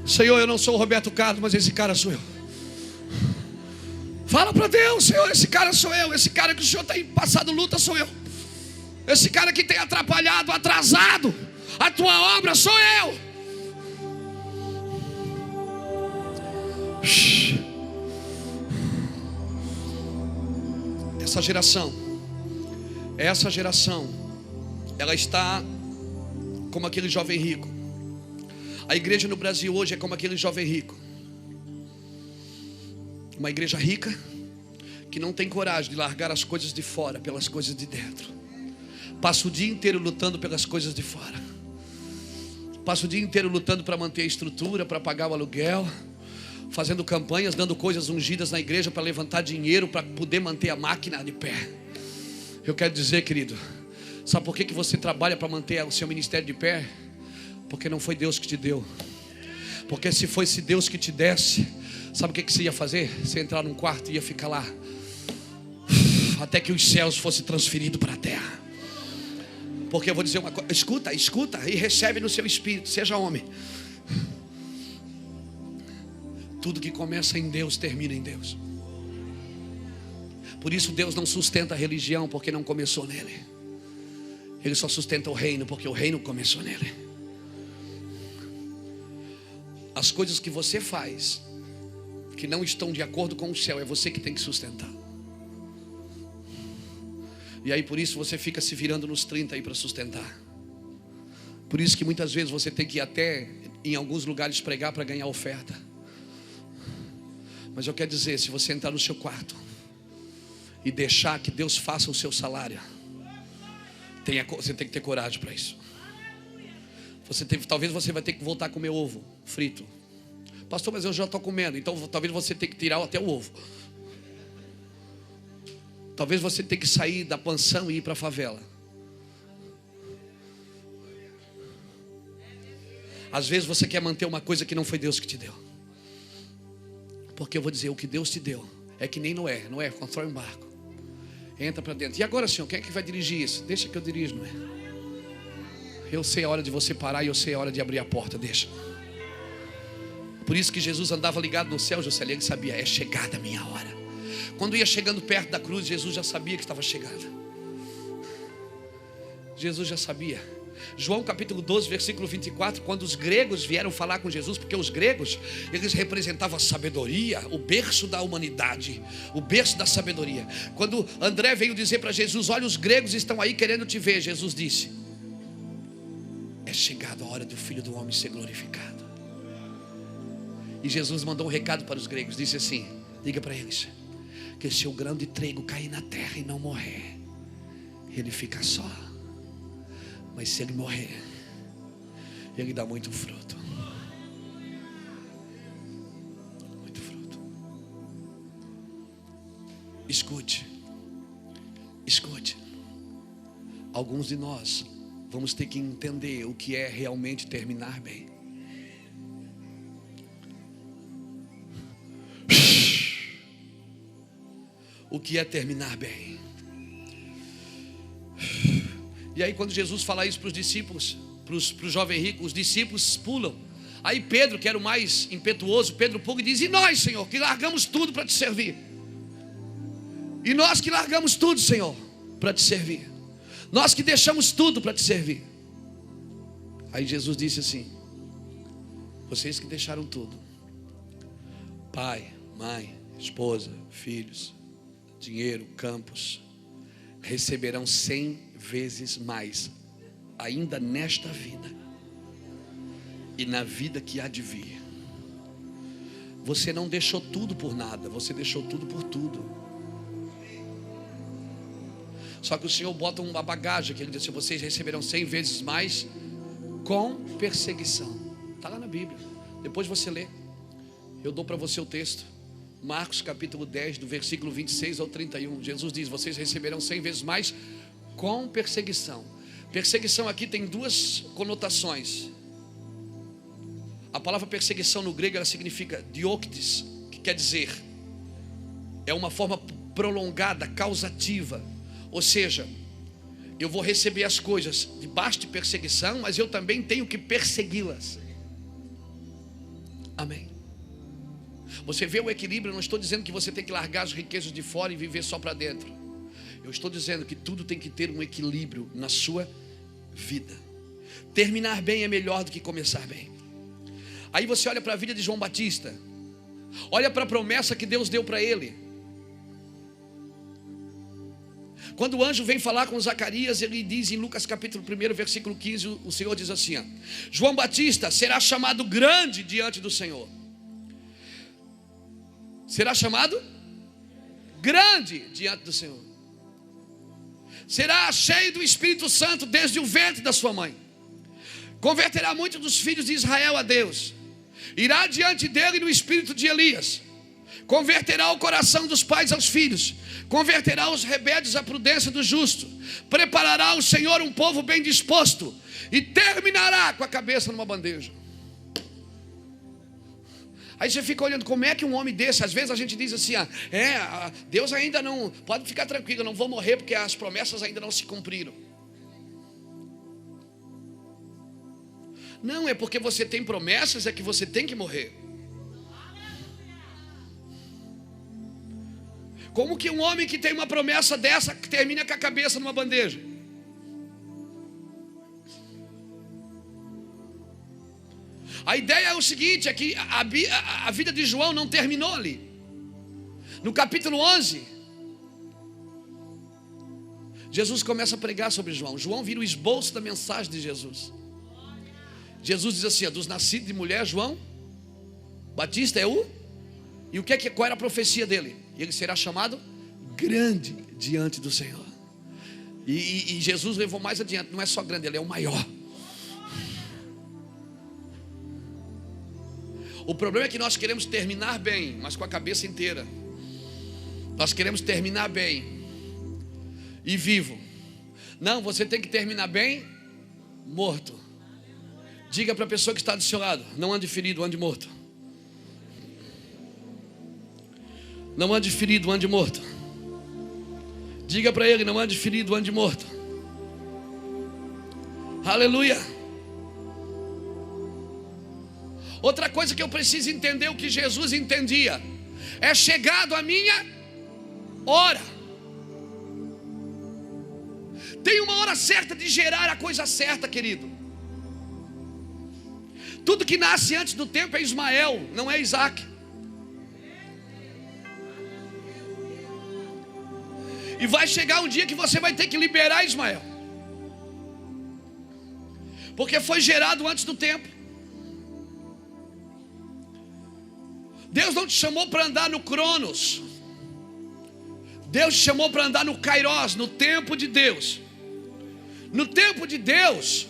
Senhor, eu não sou o Roberto Carlos, mas esse cara sou eu. Fala para Deus: Senhor, esse cara sou eu. Esse cara que o Senhor tem passado luta sou eu. Esse cara que tem atrapalhado, atrasado a tua obra sou eu. Essa geração, ela está como aquele jovem rico. A igreja no Brasil hoje é como aquele jovem rico. Uma igreja rica que não tem coragem de largar as coisas de fora pelas coisas de dentro. Passa o dia inteiro lutando pelas coisas de fora. Passa o dia inteiro lutando para manter a estrutura, para pagar o aluguel, fazendo campanhas, dando coisas ungidas na igreja para levantar dinheiro, para poder manter a máquina de pé. Eu quero dizer, querido, sabe por que você trabalha para manter o seu ministério de pé? Porque não foi Deus que te deu. Porque se fosse Deus que te desse, sabe o que você ia fazer? Você ia entrar num quarto e ia ficar lá até que os céus fossem transferidos para a terra. Porque eu vou dizer uma coisa: escuta e recebe no seu espírito, seja homem. Tudo que começa em Deus termina em Deus. Por isso Deus não sustenta a religião, porque não começou nele. Ele só sustenta o reino, porque o reino começou nele. As coisas que você faz que não estão de acordo com o céu, é você que tem que sustentar. E aí por isso você fica se virando nos 30 aí para sustentar. Por isso que muitas vezes você tem que ir até em alguns lugares pregar para ganhar oferta. Mas eu quero dizer, se você entrar no seu quarto e deixar que Deus faça o seu salário, você tem que ter coragem para isso. Talvez você vai ter que voltar a comer ovo frito. Pastor, mas eu já estou comendo. Então talvez você tenha que tirar até o ovo. Talvez você tenha que sair da pensão e ir para a favela. Às vezes você quer manter uma coisa que não foi Deus que te deu. Porque eu vou dizer, o que Deus te deu é que nem Noé. Noé, constrói um barco, entra para dentro. E agora, Senhor, quem é que vai dirigir isso? Deixa que eu dirijo, Noé. Eu sei a hora de você parar e eu sei a hora de abrir a porta, deixa. Por isso que Jesus andava ligado no céu, José, ele sabia, é chegada a minha hora. Quando ia chegando perto da cruz, Jesus já sabia que estava chegando. Jesus já sabia. João capítulo 12, versículo 24, quando os gregos vieram falar com Jesus, porque os gregos, eles representavam a sabedoria, o berço da humanidade, o berço da sabedoria. Quando André veio dizer para Jesus: olha, os gregos estão aí querendo te ver, Jesus disse: é chegada a hora do Filho do Homem ser glorificado. E Jesus mandou um recado para os gregos, disse assim: diga para eles que se o grão de trigo cair na terra e não morrer, ele fica só. Mas se ele morrer, ele dá muito fruto. Muito fruto. Escute. Alguns de nós vamos ter que entender o que é realmente terminar bem. O que é terminar bem? E aí quando Jesus fala isso para os discípulos, para o jovem rico, os discípulos pulam. Aí Pedro, que era o mais impetuoso, Pedro pula e diz: e nós, Senhor, que largamos tudo para te servir? E nós que largamos tudo, Senhor, para te servir. Nós que deixamos tudo para te servir. Aí Jesus disse assim: vocês que deixaram tudo, pai, mãe, esposa, filhos, dinheiro, campos, receberão 100 vezes mais, ainda nesta vida e na vida que há de vir. Você não deixou tudo por nada, você deixou tudo por tudo. Só que o Senhor bota uma bagagem que ele diz: vocês receberão 100 vezes mais com perseguição. Está lá na Bíblia, depois você lê. Eu dou para você o texto, Marcos capítulo 10, do versículo 26 ao 31. Jesus diz: vocês receberão 100 vezes mais com perseguição. Perseguição aqui tem duas conotações. A palavra perseguição no grego ela significa dioktis, que quer dizer é uma forma prolongada, causativa. Ou seja, eu vou receber as coisas debaixo de perseguição, mas eu também tenho que persegui-las. Amém. Você vê o equilíbrio. Eu não estou dizendo que você tem que largar as riquezas de fora e viver só para dentro. Eu estou dizendo que tudo tem que ter um equilíbrio na sua vida. Terminar bem é melhor do que começar bem. Aí você olha para a vida de João Batista, olha para a promessa que Deus deu para ele. Quando o anjo vem falar com Zacarias, ele diz em Lucas capítulo 1, versículo 15, o Senhor diz assim, ó, João Batista será chamado grande diante do Senhor. Será chamado grande diante do Senhor. Será cheio do Espírito Santo desde o ventre da sua mãe. Converterá muitos dos filhos de Israel a Deus. Irá diante dele no espírito de Elias. Converterá o coração dos pais aos filhos. Converterá os rebeldes à prudência do justo. Preparará o Senhor um povo bem disposto. E terminará com a cabeça numa bandeja. Aí você fica olhando, como é que um homem desse, às vezes a gente diz assim, Deus ainda não, pode ficar tranquilo, eu não vou morrer porque as promessas ainda não se cumpriram. Não, é porque você tem promessas, é que você tem que morrer. Como que um homem que tem uma promessa dessa que termina com a cabeça numa bandeja? A ideia é o seguinte, é que a vida de João não terminou ali. No capítulo 11, Jesus começa a pregar sobre João. João vira o esboço da mensagem de Jesus. Jesus diz assim, dos nascidos de mulher, João Batista é o... E qual era a profecia dele? Ele será chamado grande diante do Senhor. E Jesus levou mais adiante, não é só grande, ele é o maior. O problema é que nós queremos terminar bem, mas com a cabeça inteira. Nós queremos terminar bem e vivo. Não, você tem que terminar bem morto. Diga para a pessoa que está do seu lado, não ande ferido, ande morto. Não ande ferido, ande morto. Diga para ele, não ande ferido, ande morto. Aleluia. Outra coisa que eu preciso entender, o que Jesus entendia, é chegado a minha hora. Tem uma hora certa de gerar a coisa certa, querido. Tudo que nasce antes do tempo é Ismael, não é Isaac. E vai chegar um dia que você vai ter que liberar Ismael, porque foi gerado antes do tempo. Deus não te chamou para andar no Cronos. Deus te chamou para andar no Kairos, no tempo de Deus. No tempo de Deus,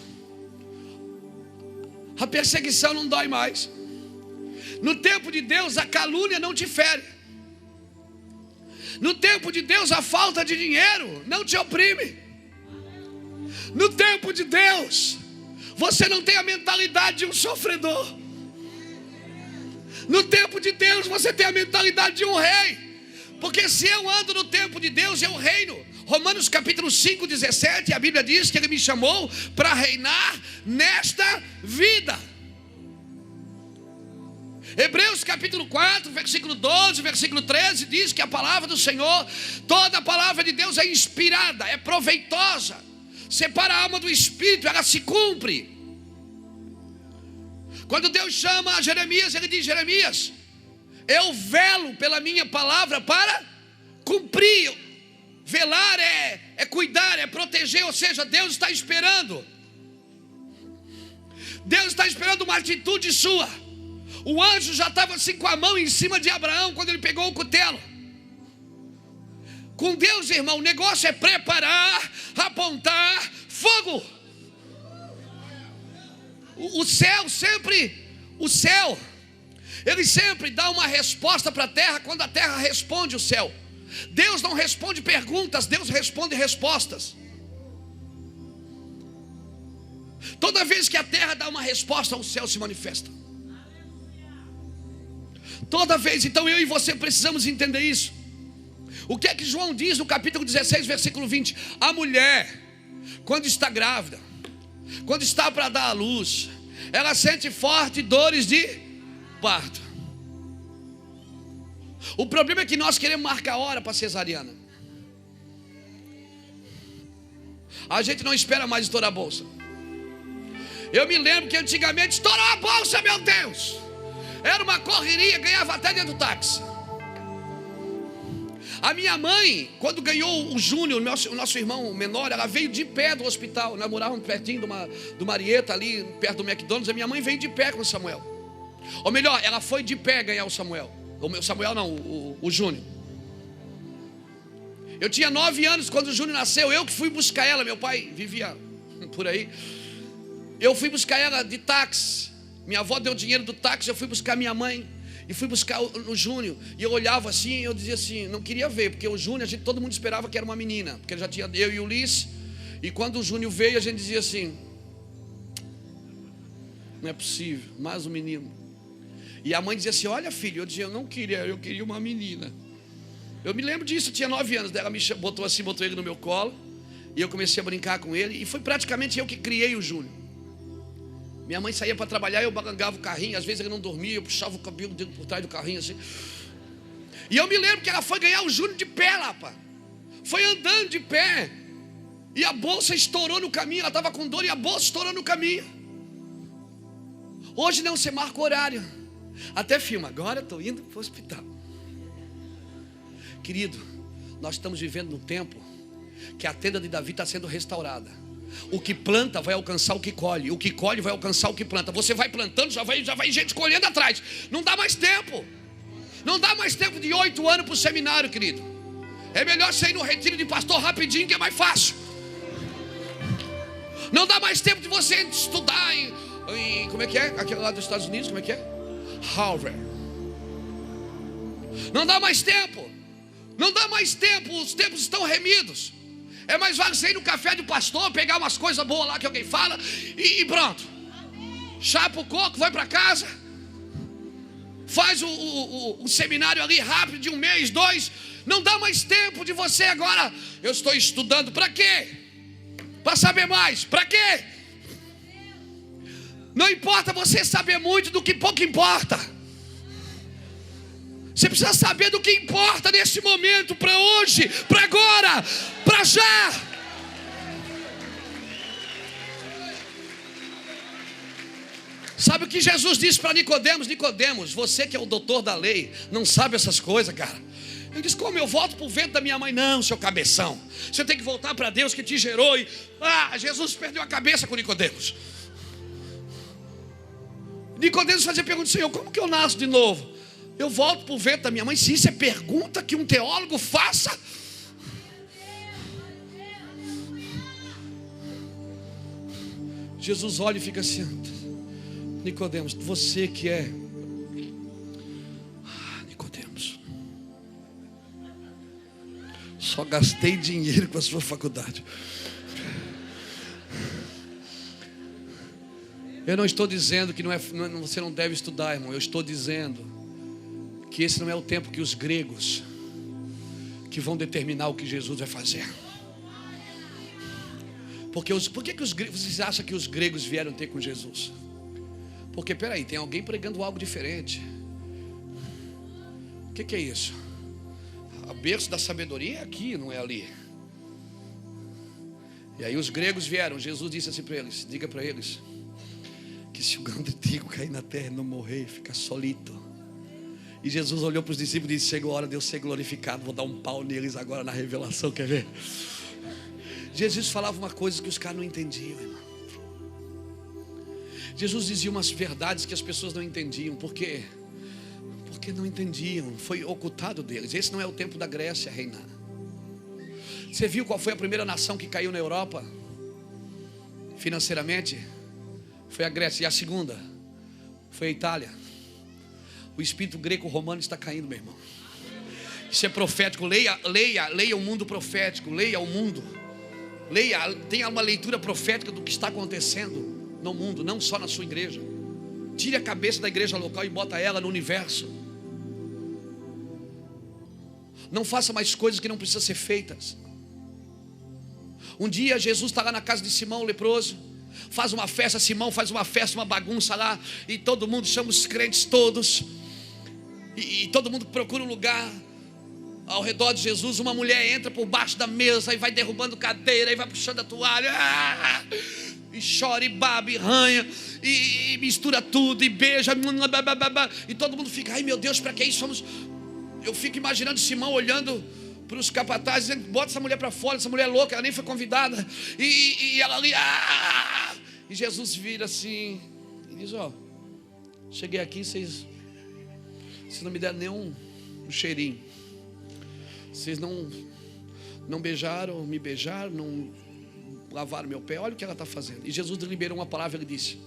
a perseguição não dói mais. No tempo de Deus, a calúnia não te fere. No tempo de Deus, a falta de dinheiro não te oprime. No tempo de Deus, você não tem a mentalidade de um sofredor. No tempo de Deus, você tem a mentalidade de um rei. Porque se eu ando no tempo de Deus, eu reino. Romanos capítulo 5, 17, a Bíblia diz que Ele me chamou para reinar nesta vida. Hebreus capítulo 4, versículo 12, versículo 13, diz que a palavra do Senhor, toda a palavra de Deus é inspirada, é proveitosa, separa a alma do espírito, ela se cumpre. Quando Deus chama a Jeremias, Ele diz, Jeremias, eu velo pela minha palavra para cumprir. Velar é cuidar, é proteger, ou seja, Deus está esperando. Deus está esperando uma atitude sua. O anjo já estava assim com a mão em cima de Abraão quando ele pegou o cutelo. Com Deus, irmão, o negócio é preparar, apontar, fogo. O céu, ele sempre dá uma resposta para a terra quando a terra responde o céu. Deus não responde perguntas, Deus responde respostas. Toda vez que a terra dá uma resposta, o céu se manifesta. Toda vez. Então eu e você precisamos entender isso. O que é que João diz no capítulo 16, versículo 20? A mulher, quando está grávida, quando está para dar à luz, ela sente fortes dores de parto. O problema é que nós queremos marcar a hora para cesariana. A gente não espera mais estourar a bolsa. Eu me lembro que antigamente estourou a bolsa, meu Deus. Era uma correria, ganhava até dentro do táxi. A minha mãe, quando ganhou o Júnior, o nosso irmão menor, ela veio de pé do hospital. Nós morávamos pertinho do Marieta, ali perto do McDonald's. A minha mãe veio de pé com o Samuel. Ou melhor, ela foi de pé ganhar o Samuel. O Samuel não, o Júnior. Eu tinha 9 anos quando o Júnior nasceu. Eu que fui buscar ela. Meu pai vivia por aí. Eu fui buscar ela de táxi. Minha avó deu dinheiro do táxi. Eu fui buscar minha mãe e fui buscar o Júnior. E eu olhava assim, eu dizia assim, não queria ver, porque o Júnior, todo mundo esperava que era uma menina, porque ele já tinha eu e o Liz. E quando o Júnior veio, a gente dizia assim, não é possível, mais um menino. E a mãe dizia assim, olha filho, eu dizia, eu queria uma menina. Eu me lembro disso, eu tinha 9 anos. Ela me botou assim, botou ele no meu colo, e eu comecei a brincar com ele. E foi praticamente eu que criei o Júnior. Minha mãe saía para trabalhar, eu balangava o carrinho. Às vezes ele não dormia, eu puxava o cabelo dele por trás do carrinho assim. E eu me lembro que ela foi ganhar o Júnior de pé lá, pá. Foi andando de pé. E a bolsa estourou no caminho. Ela estava com dor e a bolsa estourou no caminho. Hoje não, você marca o horário. Até filma, agora eu estou indo para o hospital. Querido, nós estamos vivendo num tempo que a tenda de Davi está sendo restaurada. O que planta vai alcançar o que colhe. O que colhe vai alcançar o que planta. Você vai plantando, já vai gente colhendo atrás. Não dá mais tempo. Não dá mais tempo de 8 anos para o seminário, querido. É melhor você ir no retiro de pastor rapidinho, que é mais fácil. Não dá mais tempo de você estudar em como é que é? Aquele lá dos Estados Unidos, como é que é? Harvard. Não dá mais tempo. Não dá mais tempo. Os tempos estão remidos. É mais fácil você ir no café do pastor, pegar umas coisas boas lá que alguém fala e pronto. Chapa o coco, vai para casa. Faz o seminário ali rápido de 1 mês, 2. Não dá mais tempo de você agora. Eu estou estudando, para quê? Para saber mais, para quê? Não importa você saber muito do que pouco importa. Você precisa saber do que importa nesse momento, para hoje, para agora, para já. Sabe o que Jesus disse para Nicodemos? Nicodemos, você que é o doutor da lei, não sabe essas coisas, cara. Ele disse, como eu volto para o ventre da minha mãe? Não, seu cabeção. Você tem que voltar para Deus que te gerou. Jesus perdeu a cabeça com Nicodemos. Nicodemos fazia pergunta, Senhor, como que eu nasço de novo? Eu volto para o ventre da minha mãe. Se isso é pergunta que um teólogo faça. Jesus olha e fica assim, Nicodemos, você que é Nicodemos, só gastei dinheiro com a sua faculdade. Eu não estou dizendo que você não deve estudar, irmão. Eu estou dizendo que esse não é o tempo que os gregos que vão determinar o que Jesus vai fazer. Por que os gregos, vocês acham que os gregos vieram ter com Jesus? Porque, peraí, tem alguém pregando algo diferente. O que é isso? O berço da sabedoria é aqui, não é ali. E aí os gregos vieram. Jesus disse assim para eles, diga para eles que se o grão de trigo cair na terra e não morrer, fica solito. E Jesus olhou para os discípulos e disse, chegou a hora de eu ser glorificado, vou dar um pau neles agora na revelação, quer ver? Jesus falava uma coisa que os caras não entendiam, irmão. Jesus dizia umas verdades que as pessoas não entendiam. Por quê? Porque não entendiam, foi ocultado deles. Esse não é o tempo da Grécia reinar. Você viu qual foi a primeira nação que caiu na Europa? Financeiramente? Foi a Grécia. E a segunda? Foi a Itália. O espírito greco-romano está caindo, meu irmão. Isso é profético. Leia o mundo profético. Leia o mundo. Tenha uma leitura profética do que está acontecendo. no mundo, não só na sua igreja. Tire a cabeça da igreja local e bota ela no universo. Não faça mais coisas que não precisam ser feitas. Um dia Jesus está lá na casa de Simão o leproso, faz uma festa, Simão faz uma festa, uma bagunça lá, e todo mundo chama os crentes todos, e todo mundo procura um lugar ao redor de Jesus. Uma mulher entra por baixo da mesa e vai derrubando cadeira, e vai puxando a toalha, e chora, e baba, e ranha, e mistura tudo, e beija, e todo mundo fica, ai meu Deus, para que isso? Eu fico imaginando Simão olhando para os capatazes, dizendo, bota essa mulher para fora, essa mulher é louca, ela nem foi convidada, e ela ali, e Jesus vira assim, e diz, cheguei aqui, vocês não me deram nem um cheirinho, vocês não beijaram, me beijaram, não lavaram meu pé, olha o que ela está fazendo. E Jesus liberou uma palavra, ele disse,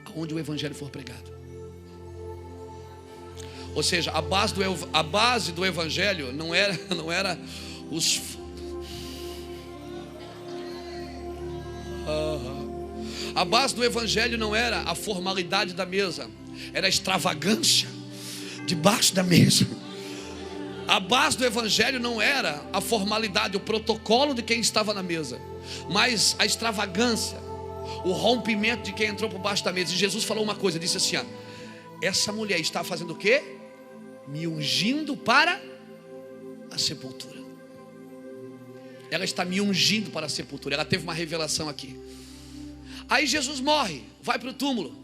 aonde o evangelho for pregado. Ou seja, a base do evangelho não era os... A base do evangelho não era a formalidade da mesa, era a extravagância debaixo da mesa. A base do evangelho não era a formalidade, o protocolo de quem estava na mesa, mas a extravagância, o rompimento de quem entrou por baixo da mesa. E Jesus falou uma coisa, disse assim, essa mulher está fazendo o quê? Me ungindo para a sepultura. Ela está me ungindo para a sepultura. Ela teve uma revelação aqui. Aí Jesus morre, vai para o túmulo.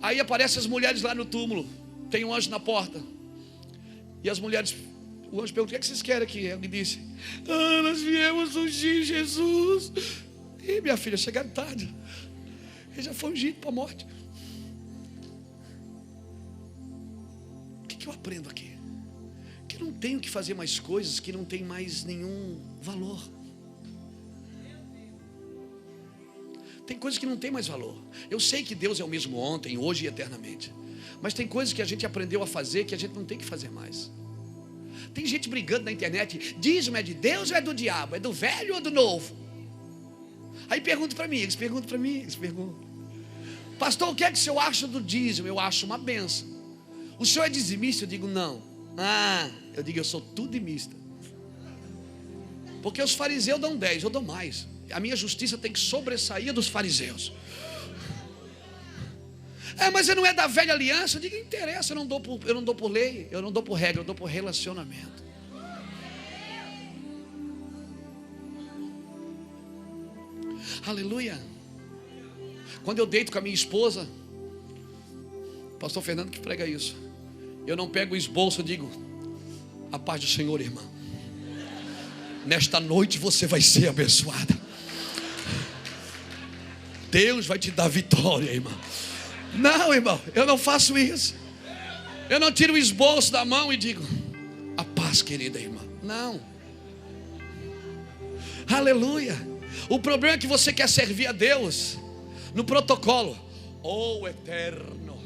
Aí aparecem as mulheres lá no túmulo. Tem um anjo na porta. E as mulheres, o anjo pergunta, o que vocês querem aqui? Ele disse, nós viemos ungir Jesus. E minha filha, chegaram tarde. Ele já foi ungido para a morte. O que eu aprendo aqui? Que eu não tenho que fazer mais coisas que não tem mais nenhum valor. Tem coisas que não tem mais valor. Eu sei que Deus é o mesmo ontem, hoje e eternamente. Mas tem coisas que a gente aprendeu a fazer que a gente não tem que fazer mais. Tem gente brigando na internet, dízimo é de Deus ou é do diabo? É do velho ou do novo? Aí perguntam para mim, eles perguntam, pastor, o que é que o senhor acha do dízimo? Eu acho uma benção. O senhor é dizimista? Eu digo não. Eu digo eu sou tudimista. Porque os fariseus dão 10, eu dou mais. A minha justiça tem que sobressair dos fariseus. Mas eu não é da velha aliança. Eu digo, interessa, eu não dou por lei, eu não dou por regra, eu dou por relacionamento. Aleluia. Quando eu deito com a minha esposa, pastor Fernando que prega isso, eu não pego o esboço, eu digo, a paz do Senhor, irmão, nesta noite você vai ser abençoada, Deus vai te dar vitória, irmão. Não, irmão, eu não faço isso. Eu não tiro o esboço da mão e digo, a paz, querida irmã. Não. Aleluia. O problema é que você quer servir a Deus no protocolo. Oh eterno,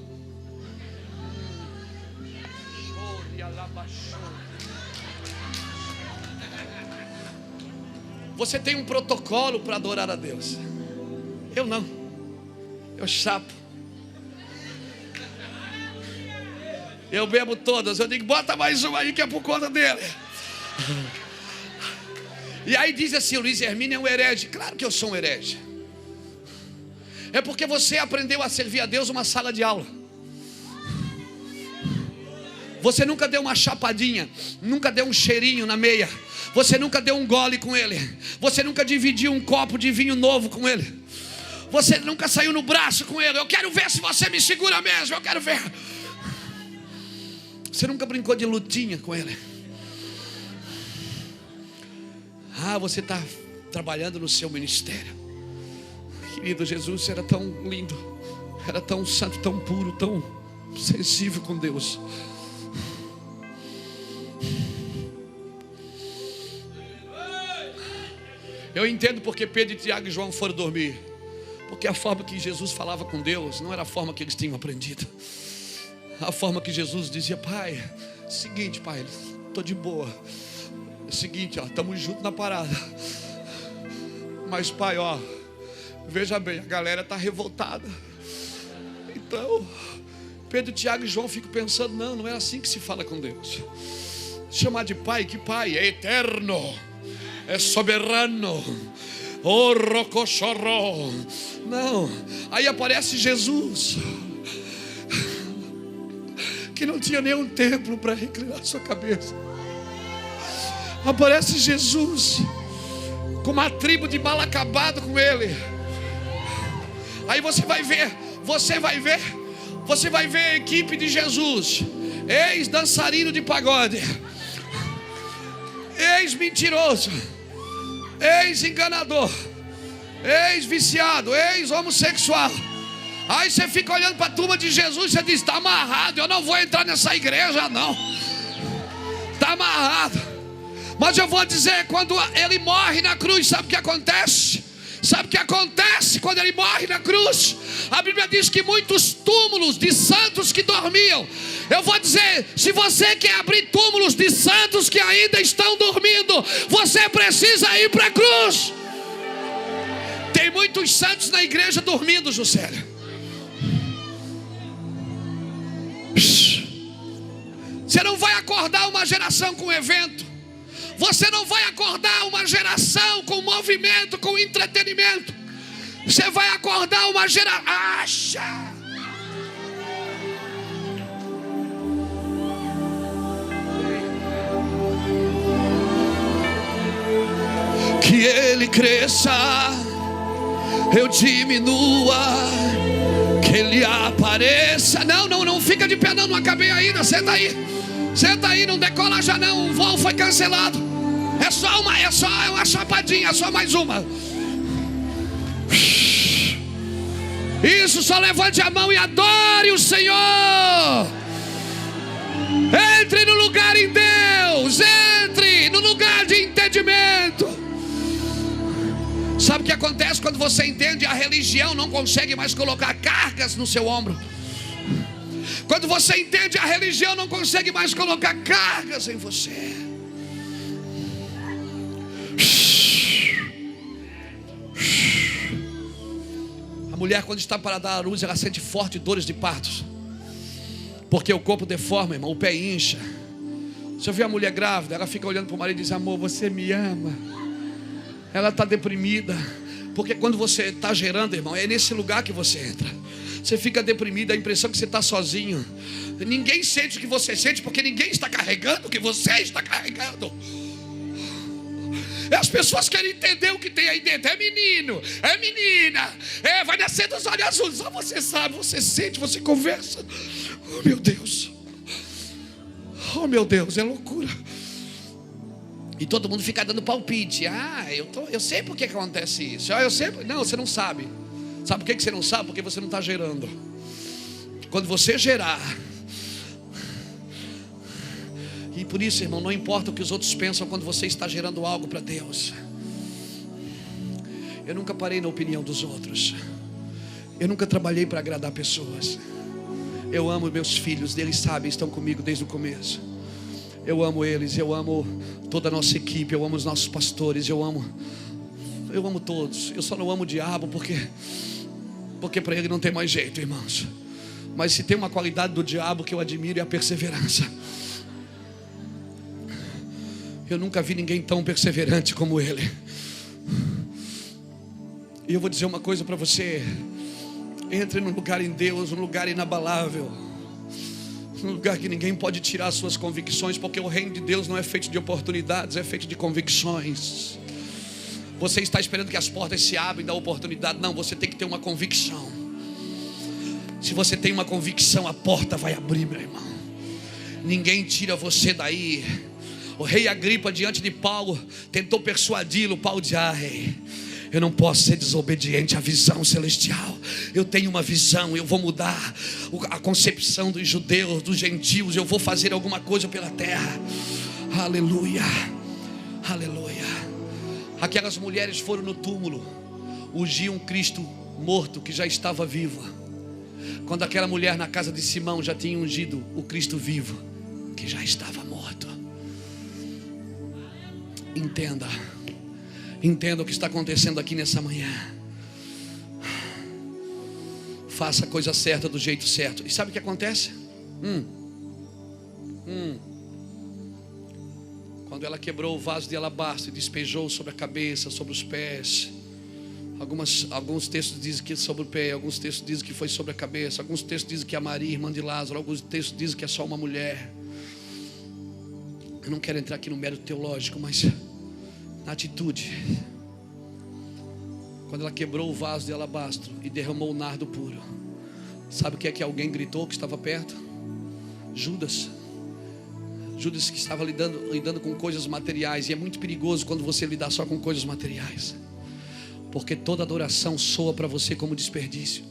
você tem um protocolo para adorar a Deus. Eu não. Eu chapo. Eu bebo todas. Eu digo, bota mais uma aí que é por conta dele. E aí diz assim, o Luiz Hermínio é um herege. Claro que eu sou um herege. É porque você aprendeu a servir a Deus numa sala de aula. Você nunca deu uma chapadinha, nunca deu um cheirinho na meia, você nunca deu um gole com ele, você nunca dividiu um copo de vinho novo com ele, você nunca saiu no braço com ele. Eu quero ver se você me segura mesmo, eu quero ver. Você nunca brincou de lutinha com ele. Você está trabalhando no seu ministério. Querido, Jesus era tão lindo, era tão santo, tão puro, tão sensível com Deus. Eu entendo porque Pedro, Tiago e João foram dormir. Porque a forma que Jesus falava com Deus não era a forma que eles tinham aprendido. A forma que Jesus dizia, pai, seguinte, pai, estou de boa. Seguinte, estamos juntos na parada. Mas pai, Veja bem, a galera está revoltada. Então, Pedro, Tiago e João ficam pensando: não é assim que se fala com Deus. Chamar de pai, que pai? É eterno, é soberano. Oh, rocochorro. Não, aí aparece Jesus, que não tinha nenhum templo para reclinar sua cabeça. Aparece Jesus com uma tribo de mal acabado com ele. Aí você vai ver a equipe de Jesus: ex-dançarino de pagode, ex-mentiroso, ex-enganador, ex-viciado, ex-homossexual. Aí você fica olhando para a turma de Jesus e você diz: está amarrado, eu não vou entrar nessa igreja não. Está amarrado. Mas eu vou dizer, quando ele morre na cruz, sabe o que acontece? Sabe o que acontece quando ele morre na cruz? A Bíblia diz que muitos túmulos de santos que dormiam. Eu vou dizer, se você quer abrir túmulos de santos que ainda estão dormindo, você precisa ir para a cruz. Tem muitos santos na igreja dormindo, Juscelia. Você não vai acordar uma geração com evento. Você não vai acordar uma geração com movimento, com entretenimento. Você vai acordar uma geração. Acha! Que ele cresça, eu diminua, que ele apareça. Não fica de pé não acabei ainda, senta aí, não decola já não, o voo foi cancelado. É só uma chapadinha, só mais uma. Isso, só levante a mão e adore o Senhor. Entre no lugar em Deus, entre no lugar de entendimento. Sabe o que acontece quando você entende? A religião não consegue mais colocar cargas no seu ombro. Quando você entende, a religião não consegue mais colocar cargas em você. A mulher, quando está para dar à luz, ela sente fortes dores de partos, porque o corpo deforma, irmão, o pé incha. Você vê a mulher grávida, ela fica olhando para o marido e diz: amor, você me ama. Ela está deprimida, porque quando você está gerando, irmão, é nesse lugar que você entra. Você fica deprimido, a impressão que você está sozinho. Ninguém sente o que você sente, porque ninguém está carregando o que você está carregando. As pessoas querem entender o que tem aí dentro. É menino, é menina, vai nascer dos olhos azuis. Só você sabe, você sente, você conversa. Oh meu Deus, oh meu Deus, é loucura. E todo mundo fica dando palpite. Eu sei por que acontece isso. Eu sei. Não, você não sabe. Sabe por que você não sabe? Porque você não está gerando. Quando você gerar. E por isso, irmão, não importa o que os outros pensam quando você está gerando algo para Deus. Eu nunca parei na opinião dos outros. Eu nunca trabalhei para agradar pessoas. Eu amo meus filhos, eles sabem, estão comigo desde o começo. Eu amo eles, eu amo toda a nossa equipe, eu amo os nossos pastores, eu amo todos. Eu só não amo o diabo porque para ele não tem mais jeito, irmãos. Mas se tem uma qualidade do diabo que eu admiro, é a perseverança. Eu nunca vi ninguém tão perseverante como ele. E eu vou dizer uma coisa para você: entre num lugar em Deus, um lugar inabalável, um lugar que ninguém pode tirar as suas convicções, porque o reino de Deus não é feito de oportunidades, é feito de convicções. Você está esperando que as portas se abrem da oportunidade? Não, você tem que ter uma convicção. Se você tem uma convicção, a porta vai abrir, meu irmão. Ninguém tira você daí. O rei Agripa, diante de Paulo, tentou persuadi-lo. Paulo disse: rei, eu não posso ser desobediente à visão celestial. Eu tenho uma visão, eu vou mudar a concepção dos judeus, dos gentios. Eu vou fazer alguma coisa pela terra. Aleluia, aleluia. Aquelas mulheres foram no túmulo, ungiam um Cristo morto que já estava vivo. Quando aquela mulher na casa de Simão já tinha ungido o Cristo vivo que já estava morto. Entenda o que está acontecendo aqui nessa manhã. Faça a coisa certa do jeito certo. E sabe o que acontece? Quando ela quebrou o vaso de alabastro e despejou sobre a cabeça, sobre os pés. Alguns textos dizem que sobre o pé, alguns textos dizem que foi sobre a cabeça, alguns textos dizem que é a Maria, irmã de Lázaro, alguns textos dizem que é só uma mulher. Eu não quero entrar aqui no mérito teológico, mas na atitude. Quando ela quebrou o vaso de alabastro e derramou o nardo puro, sabe o que é que alguém gritou que estava perto? Judas. Judas, que estava lidando com coisas materiais. E é muito perigoso quando você lidar só com coisas materiais, porque toda adoração soa para você como desperdício.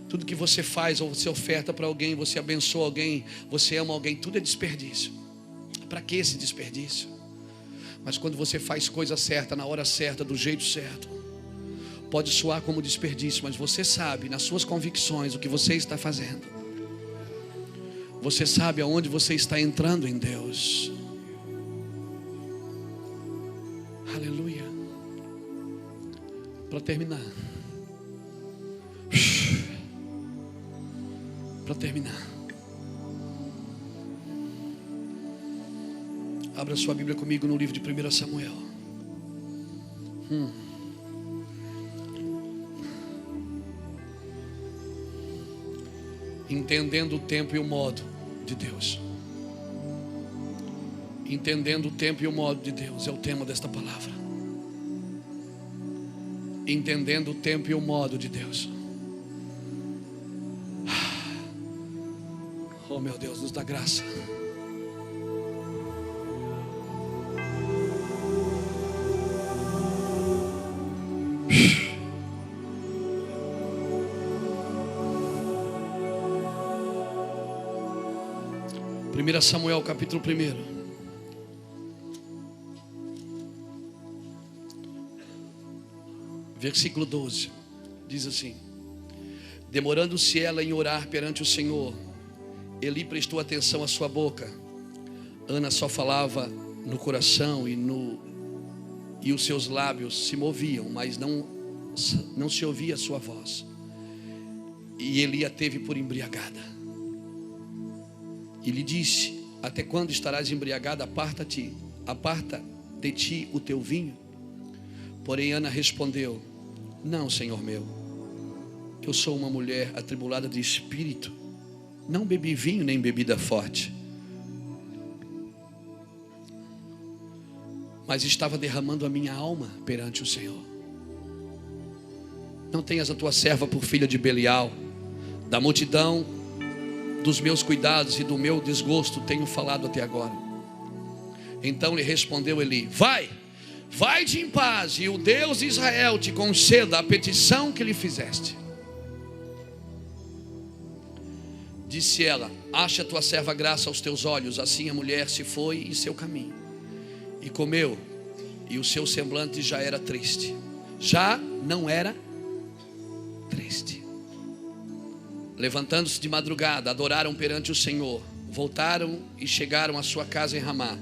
Tudo que você faz, ou você oferta para alguém, você abençoa alguém, você ama alguém, tudo é desperdício. Para que esse desperdício? Mas quando você faz coisa certa, na hora certa, do jeito certo, pode soar como desperdício, mas você sabe, nas suas convicções, o que você está fazendo. Você sabe aonde você está entrando em Deus. Aleluia. Para terminar. Para terminar. Abra sua Bíblia comigo no livro de 1 Samuel. Entendendo o tempo e o modo de Deus. Entendendo o tempo e o modo de Deus é o tema desta palavra. Entendendo o tempo e o modo de Deus. Oh meu Deus, nos dá graça. Primeira Samuel capítulo 1. Versículo 12, diz assim: demorando-se ela em orar perante o Senhor, Eli prestou atenção à sua boca. Ana só falava no coração e os seus lábios se moviam, mas não se ouvia a sua voz. E Eli a teve por embriagada. E lhe disse: até quando estarás embriagada? Aparta de ti o teu vinho. Porém Ana respondeu: não, Senhor meu, eu sou uma mulher atribulada de espírito, não bebi vinho nem bebida forte, mas estava derramando a minha alma perante o Senhor. Não tenhas a tua serva por filha de Belial. Da multidão dos meus cuidados e do meu desgosto tenho falado até agora. Então lhe respondeu Eli: vai-te em paz, e o Deus de Israel te conceda a petição que lhe fizeste. Disse ela: acha a tua serva graça aos teus olhos. Assim a mulher se foi em seu caminho e comeu, e o seu semblante já era triste. Já não era triste. Levantando-se de madrugada, adoraram perante o Senhor. Voltaram e chegaram à sua casa em Ramá.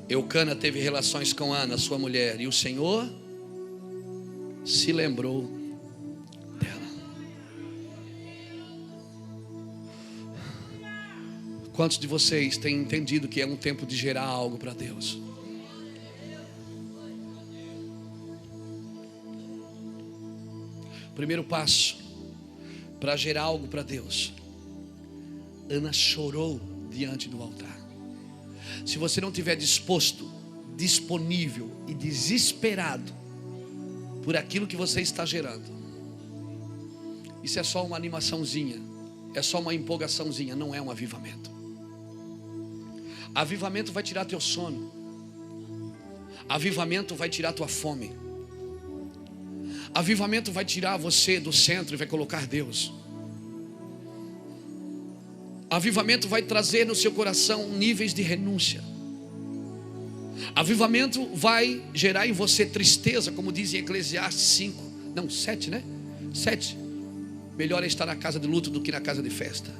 Eucana teve relações com Ana, sua mulher, e o Senhor se lembrou dela. Quantos de vocês têm entendido que é um tempo de gerar algo para Deus? Primeiro passo para gerar algo para Deus: Ana chorou diante do altar. Se você não estiver disposto, disponível e desesperado por aquilo que você está gerando, isso é só uma animaçãozinha, é só uma empolgaçãozinha, não é um avivamento. Avivamento vai tirar teu sono. Avivamento vai tirar tua fome. Avivamento vai tirar você do centro e vai colocar Deus. Avivamento vai trazer no seu coração níveis de renúncia. Avivamento vai gerar em você tristeza, como diz em Eclesiastes 7, né? 7. Melhor é estar na casa de luto do que na casa de festa.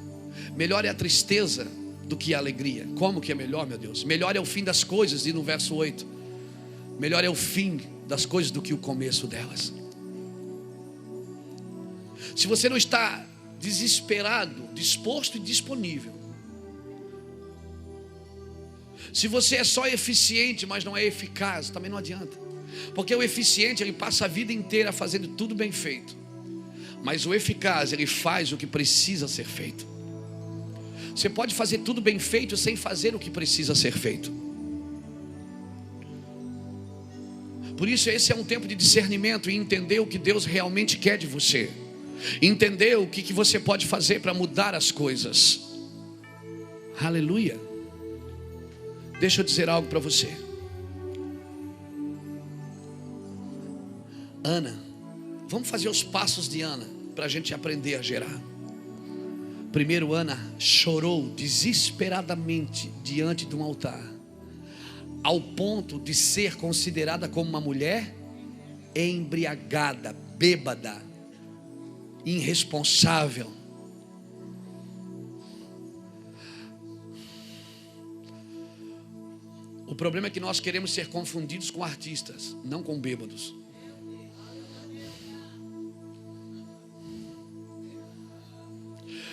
Melhor é a tristeza do que a alegria. Como que é melhor, meu Deus? Melhor é o fim das coisas, diz no verso 8. Melhor é o fim das coisas do que o começo delas. se você não está desesperado, disposto e disponível, se você é só eficiente, mas não é eficaz, também não adianta. Porque o eficiente, ele passa a vida inteira fazendo tudo bem feito, mas o eficaz, ele faz o que precisa ser feito. Você pode fazer tudo bem feito sem fazer o que precisa ser feito. Por isso esse é um tempo de discernimento e entender o que Deus realmente quer de você. Entender o que você pode fazer para mudar as coisas. Aleluia. Deixa eu dizer algo para você. Ana, vamos fazer os passos de Ana para a gente aprender a gerar. Primeiro, Ana chorou desesperadamente diante de um altar, ao ponto de ser considerada como uma mulher embriagada, bêbada, irresponsável. O problema é que nós queremos ser confundidos com artistas, não com bêbados.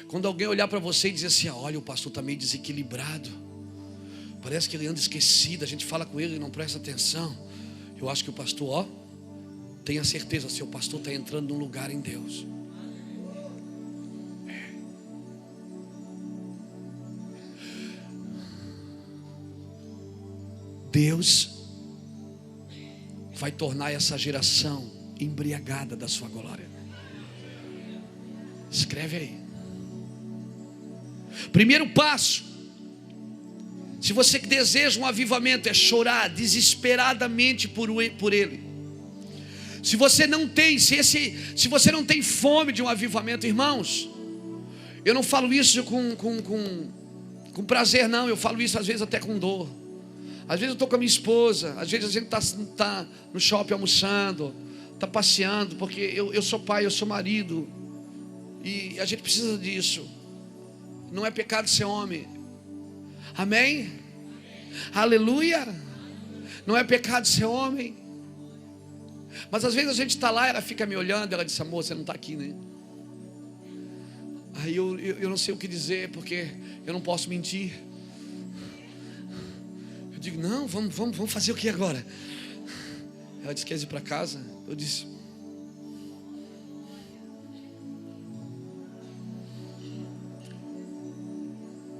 Quando alguém olhar para você e dizer assim: olha, o pastor está meio desequilibrado, parece que ele anda esquecido, a gente fala com ele e não presta atenção. Eu acho que o pastor, tenha certeza, seu pastor está entrando num lugar em Deus. Deus vai tornar essa geração embriagada da sua glória. Escreve aí. Primeiro passo, se você deseja um avivamento, é chorar desesperadamente por ele. Se você não tem, se você não tem fome de um avivamento, irmãos, eu não falo isso com prazer, não. Eu falo isso às vezes até com dor. Às vezes eu estou com a minha esposa, às vezes a gente está no shopping almoçando, está passeando, porque eu sou pai, eu sou marido, e a gente precisa disso. Não é pecado ser homem. Amém? Aleluia. Não é pecado ser homem. Mas às vezes a gente está lá, ela fica me olhando, ela diz: amor, você não está aqui, né? Aí eu não sei o que dizer, porque eu não posso mentir. Eu digo: não, vamos fazer o que agora? Ela disse: quer ir para casa? Eu disse: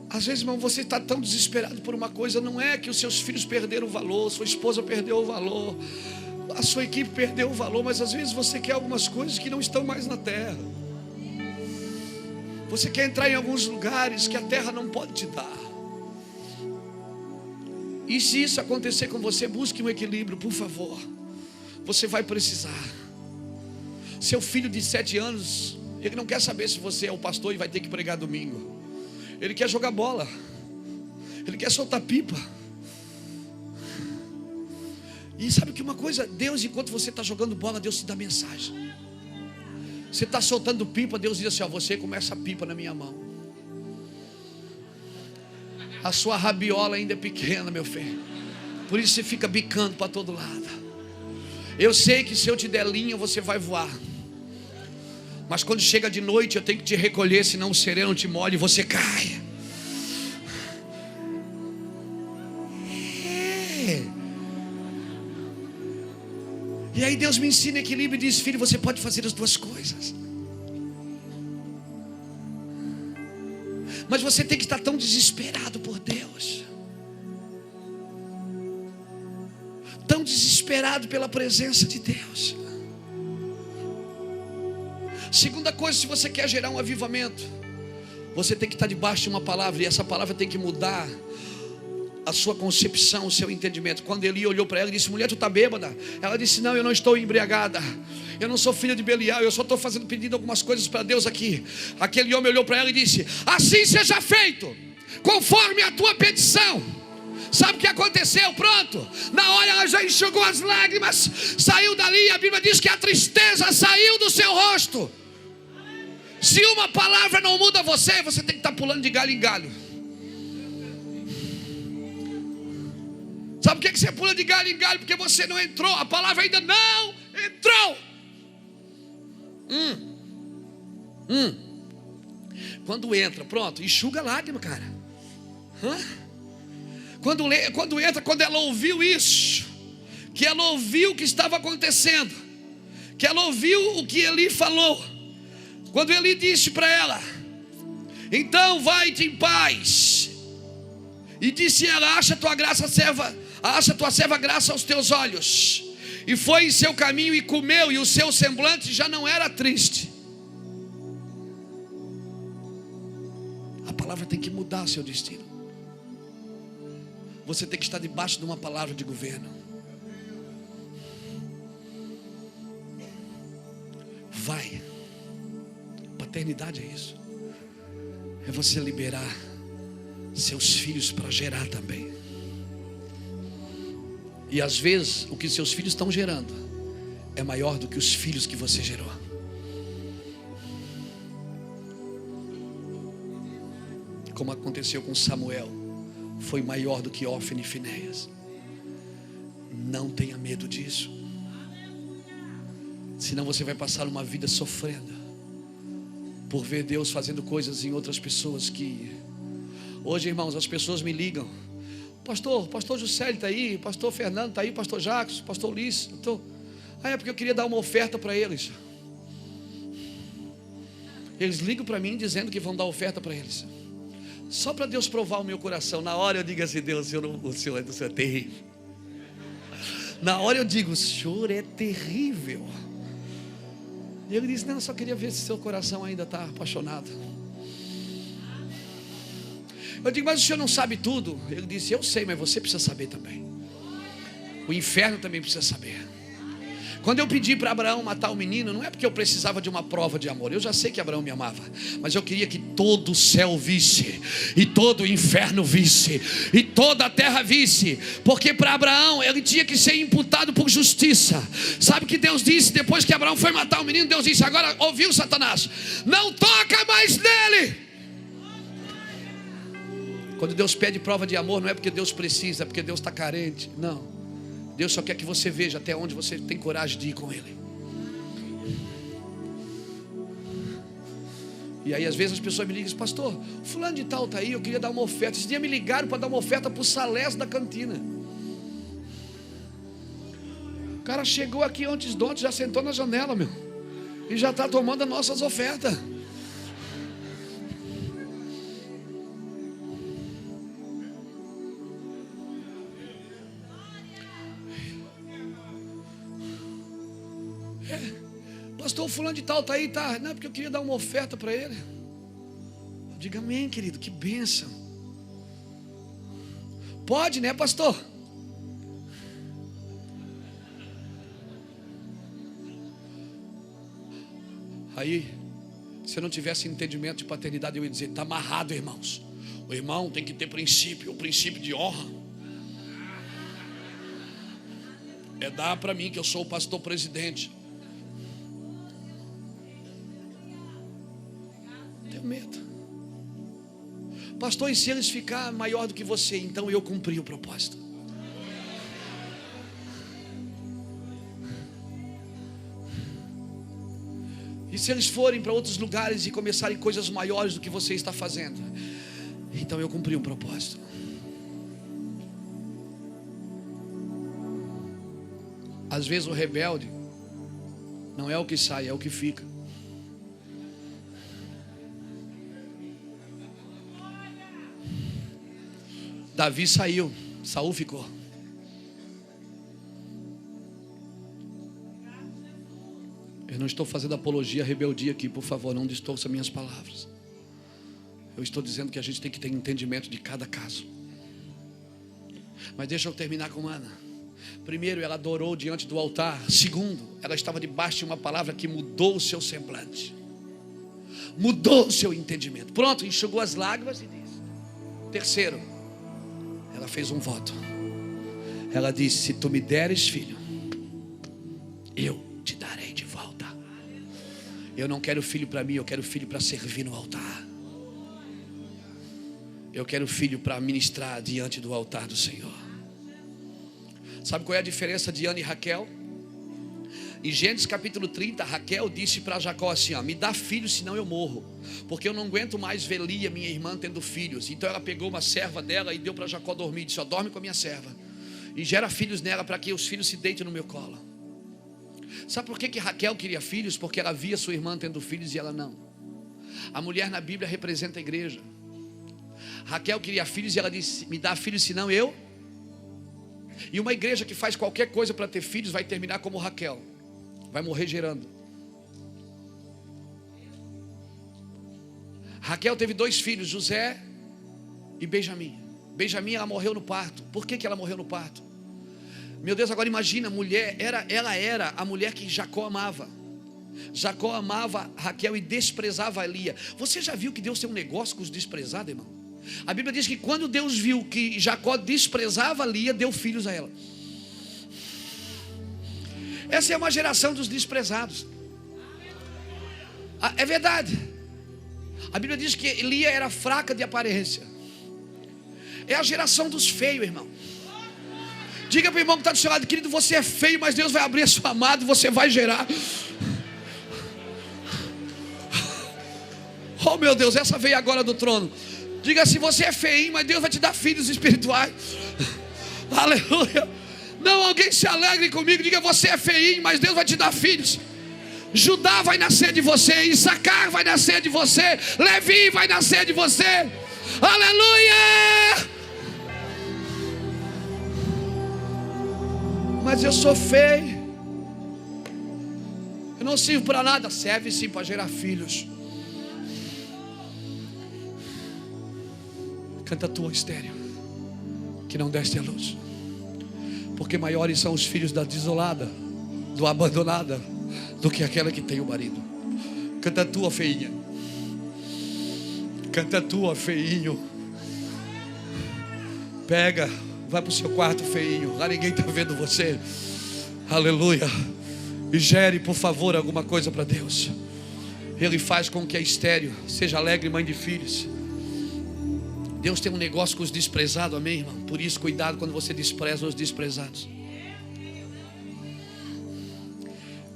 às vezes, irmão, você está tão desesperado por uma coisa. Não é que os seus filhos perderam o valor, sua esposa perdeu o valor, a sua equipe perdeu o valor, mas às vezes você quer algumas coisas que não estão mais na terra. Você quer entrar em alguns lugares que a terra não pode te dar. E se isso acontecer com você, busque um equilíbrio, por favor. Você vai precisar. Seu filho de 7 anos, ele não quer saber se você é o pastor e vai ter que pregar domingo. Ele quer jogar bola, ele quer soltar pipa. E sabe que uma coisa, Deus, enquanto você está jogando bola, Deus te dá mensagem. Você está soltando pipa, Deus diz assim: ó, você começa a pipa na minha mão. A sua rabiola ainda é pequena, meu filho, por isso você fica bicando para todo lado. Eu sei que se eu te der linha, você vai voar. Mas quando chega de noite, eu tenho que te recolher, senão o sereno te molha e você cai. E aí Deus me ensina equilíbrio e diz: filho, você pode fazer as duas coisas. Mas você tem que estar tão desesperado por Deus, tão desesperado pela presença de Deus. Segunda coisa, se você quer gerar um avivamento, você tem que estar debaixo de uma palavra, e essa palavra tem que mudar a sua concepção, o seu entendimento. Quando Eli olhou para ela e disse: mulher, tu está bêbada? Ela disse: não, eu não estou embriagada, eu não sou filha de Belial, eu só estou pedindo algumas coisas para Deus aqui. Aquele homem olhou para ela e disse: assim seja feito, conforme a tua petição. Sabe o que aconteceu? Pronto, na hora ela já enxugou as lágrimas, saiu dali. A Bíblia diz que a tristeza saiu do seu rosto. Se uma palavra não muda você, você tem que estar pulando de galho em galho. Sabe por que você pula de galho em galho? Porque você não entrou, a palavra ainda não entrou. Quando entra, pronto, enxuga a lágrima, cara. Quando entra, quando ela ouviu isso, que ela ouviu o que estava acontecendo, que ela ouviu o que Eli falou, quando Eli disse para ela: então vai-te em paz, e disse ela: acha tua serva graça aos teus olhos. E foi em seu caminho e comeu, e o seu semblante já não era triste. A palavra tem que mudar seu destino. Você tem que estar debaixo de uma palavra de governo. Vai. Paternidade é isso. É você liberar seus filhos para gerar também. E às vezes o que seus filhos estão gerando é maior do que os filhos que você gerou. Como aconteceu com Samuel, foi maior do que Ofni e Finéias. Não tenha medo disso, senão você vai passar uma vida sofrendo por ver Deus fazendo coisas em outras pessoas. Que hoje, irmãos, as pessoas me ligam: pastor Juscelio está aí, pastor Fernando está aí, pastor Jacques, pastor Ulisses. É porque eu queria dar uma oferta para eles. Eles ligam para mim dizendo que vão dar oferta para eles, só para Deus provar o meu coração. Na hora eu digo assim: Deus, o Senhor é terrível. Na hora eu digo: o Senhor é terrível. E ele disse: não, eu só queria ver se seu coração ainda está apaixonado. Eu digo: mas o senhor não sabe tudo? Ele disse: eu sei, mas você precisa saber também. O inferno também precisa saber. Quando eu pedi para Abraão matar o menino, não é porque eu precisava de uma prova de amor. Eu já sei que Abraão me amava, mas eu queria que todo o céu visse, e todo o inferno visse, e toda a terra visse. Porque para Abraão ele tinha que ser imputado por justiça. Sabe o que Deus disse depois que Abraão foi matar o menino? Deus disse: agora ouviu, Satanás, não toca mais nele. Quando Deus pede prova de amor, não é porque Deus precisa, é porque Deus está carente. Não, Deus só quer que você veja até onde você tem coragem de ir com Ele. E aí às vezes as pessoas me ligam: pastor, fulano de tal está aí, eu queria dar uma oferta. Esse dia me ligaram para dar uma oferta para o Salés da cantina. O cara chegou aqui antes de ontem, já sentou na janela, meu, e já está tomando as nossas ofertas. Pastor, fulano de tal está aí, tá? Não, porque eu queria dar uma oferta para ele. Eu digo: amém, querido, que bênção. Pode, né, pastor? Aí, se eu não tivesse entendimento de paternidade, eu ia dizer: está amarrado, irmãos. O irmão tem que ter princípio, o princípio de honra. É dar para mim, que eu sou o pastor presidente. Medo. Pastor, e se eles ficar maior do que você? Então eu cumpri o propósito. E se eles forem para outros lugares e começarem coisas maiores do que você está fazendo? Então eu cumpri um propósito. Às vezes o rebelde não é o que sai, é o que fica. Davi saiu, Saul ficou. Eu não estou fazendo apologia à rebeldia aqui, por favor, não distorça minhas palavras. Eu estou dizendo que a gente tem que ter entendimento de cada caso. Mas deixa eu terminar com Ana. Primeiro, ela adorou diante do altar. Segundo, ela estava debaixo de uma palavra que mudou o seu semblante, mudou o seu entendimento. Pronto, enxugou as lágrimas e disse. Terceiro, ela fez um voto. Ela disse: se tu me deres filho, eu te darei de volta. Eu não quero filho para mim, eu quero filho para servir no altar. Eu quero filho para ministrar diante do altar do Senhor. Sabe qual é a diferença de Ana e Raquel? Em Gênesis capítulo 30, Raquel disse para Jacó assim, ó, me dá filhos, senão eu morro, porque eu não aguento mais ver Lia, minha irmã, tendo filhos. Então ela pegou uma serva dela e deu para Jacó dormir, disse, ó, dorme com a minha serva e gera filhos nela, para que os filhos se deitem no meu colo. Sabe por que Raquel queria filhos? Porque ela via sua irmã tendo filhos e ela não. A mulher na Bíblia representa a igreja. Raquel queria filhos e ela disse, me dá filhos, senão eu. E uma igreja que faz qualquer coisa para ter filhos vai terminar como Raquel, vai morrer gerando. Raquel teve 2 filhos, José e Benjamim. Benjamim, ela morreu no parto. Por que ela morreu no parto? Meu Deus, agora imagina, ela era a mulher que Jacó amava. Jacó amava Raquel e desprezava Lia. Você já viu que Deus tem um negócio com os desprezados, irmão? A Bíblia diz que quando Deus viu que Jacó desprezava Lia, deu filhos a ela. Essa é uma geração dos desprezados. É verdade. A Bíblia diz que Lia era fraca de aparência. É a geração dos feios, irmão. Diga para o irmão que está do seu lado, querido, você é feio, mas Deus vai abrir a sua amada e você vai gerar. Oh meu Deus, essa veio agora do trono. Diga assim, você é feinho, mas Deus vai te dar filhos espirituais. Aleluia. Não, alguém se alegre comigo. Diga, você é feinho, mas Deus vai te dar filhos. Judá vai nascer de você, Issacar vai nascer de você, Levi vai nascer de você. Aleluia. Mas eu sou feio, eu não sirvo para nada. Serve sim para gerar filhos. Canta a tua, estéreo, que não deste a luz, porque maiores são os filhos da desolada, do abandonada, do que aquela que tem o marido. Canta a tua, feinha. Canta a tua, feinho. Pega, vai para o seu quarto, feinho. Lá ninguém está vendo você. Aleluia. E gere, por favor, alguma coisa para Deus. Ele faz com que a estéreo seja alegre mãe de filhos. Deus tem um negócio com os desprezados, amém, irmão? Por isso, cuidado quando você despreza os desprezados.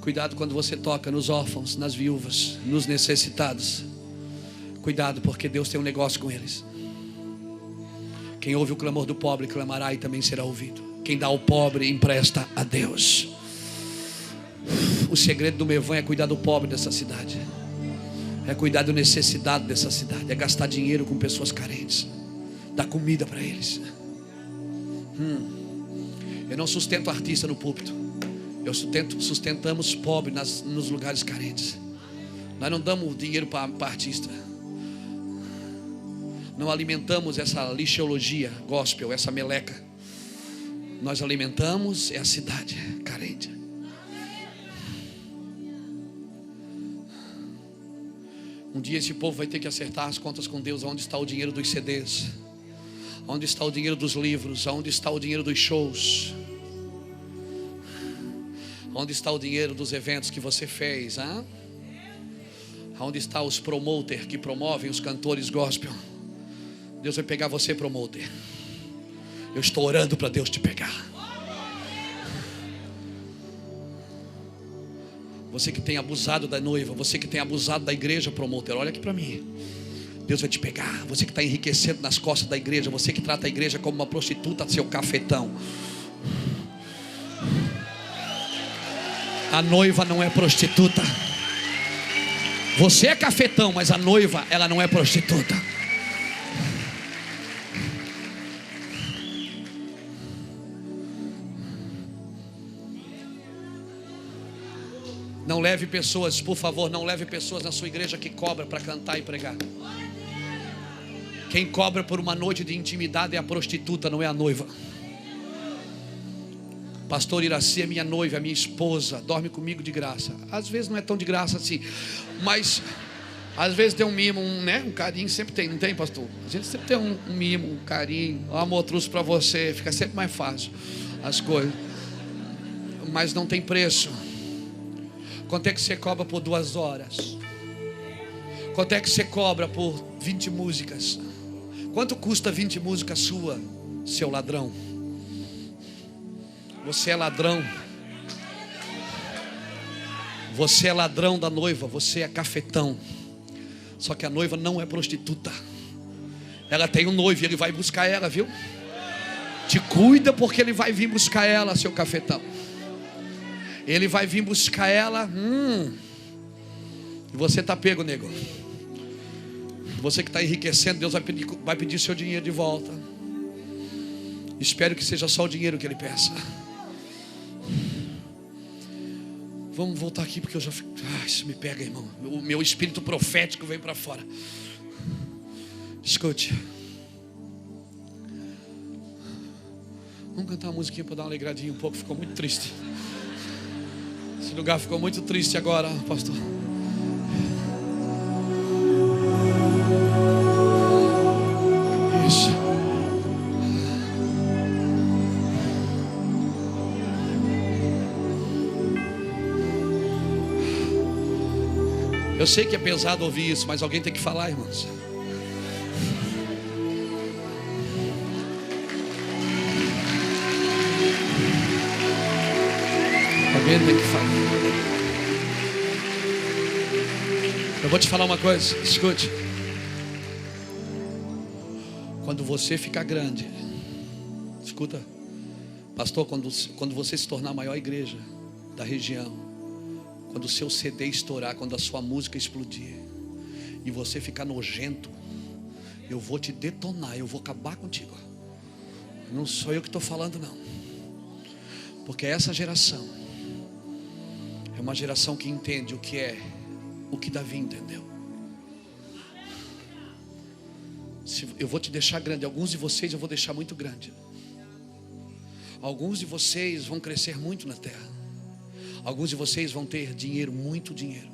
Cuidado quando você toca nos órfãos, nas viúvas, nos necessitados. Cuidado, porque Deus tem um negócio com eles. Quem ouve o clamor do pobre clamará e também será ouvido. Quem dá ao pobre empresta a Deus. O segredo do meu é cuidar do pobre dessa cidade. É cuidar do necessitado dessa cidade. É gastar dinheiro com pessoas carentes. Dar comida para eles. Eu não sustento artista no púlpito. Sustentamos pobres nos lugares carentes. Nós não damos dinheiro para artista. Não alimentamos essa lixologia gospel, essa meleca. Nós alimentamos a cidade carente. Um dia esse povo vai ter que acertar as contas com Deus. Onde está o dinheiro dos CDs? Onde está o dinheiro dos livros? Onde está o dinheiro dos shows? Onde está o dinheiro dos eventos que você fez? Hein? Onde está os promoters que promovem os cantores gospel? Deus vai pegar você, promoter. Eu estou orando para Deus te pegar. Você que tem abusado da noiva, você que tem abusado da igreja, promotor, olha aqui para mim. Deus vai te pegar. Você que está enriquecendo nas costas da igreja, você que trata a igreja como uma prostituta, seu cafetão. A noiva não é prostituta. Você é cafetão, mas a noiva, ela não é prostituta. Não leve pessoas, por favor, não leve pessoas na sua igreja que cobra para cantar e pregar. Quem cobra por uma noite de intimidade é a prostituta, não é a noiva. Pastor Iraci é minha noiva, é minha esposa, dorme comigo de graça. Às vezes não é tão de graça assim, mas às vezes tem um mimo, um carinho, sempre tem, não tem, pastor? A gente sempre tem um mimo, um carinho, um amor trouxe para você, fica sempre mais fácil as coisas. Mas não tem preço. Quanto é que você cobra por 2 horas? Quanto é que você cobra por 20 músicas? Quanto custa 20 músicas sua, seu ladrão? Você é ladrão. Você é ladrão da noiva, você é cafetão. Só que a noiva não é prostituta. Ela tem um noivo e ele vai buscar ela, viu? Te cuida, porque ele vai vir buscar ela, seu cafetão. Ele vai vir buscar ela. E você está pego, nego. Você que está enriquecendo, Deus vai pedir seu dinheiro de volta. Espero que seja só o dinheiro que ele peça. Vamos voltar aqui, porque eu já fico... isso me pega, irmão. O meu espírito profético vem para fora. Escute. Vamos cantar uma musiquinha para dar uma alegradinha um pouco. Ficou muito triste. Esse lugar ficou muito triste agora, pastor. Isso. Eu sei que é pesado ouvir isso, mas alguém tem que falar, irmãos. Alguém tem que falar. Eu vou te falar uma coisa, escute. Quando você ficar grande, escuta, pastor, quando você se tornar a maior igreja da região, quando o seu CD estourar, quando a sua música explodir e você ficar nojento, eu vou te detonar, eu vou acabar contigo. Não sou eu que estou falando, não. Porque essa geração é uma geração que entende o que é o que Davi entendeu. Eu vou te deixar grande. Alguns de vocês eu vou deixar muito grande. Alguns de vocês vão crescer muito na terra. Alguns de vocês vão ter dinheiro, muito dinheiro.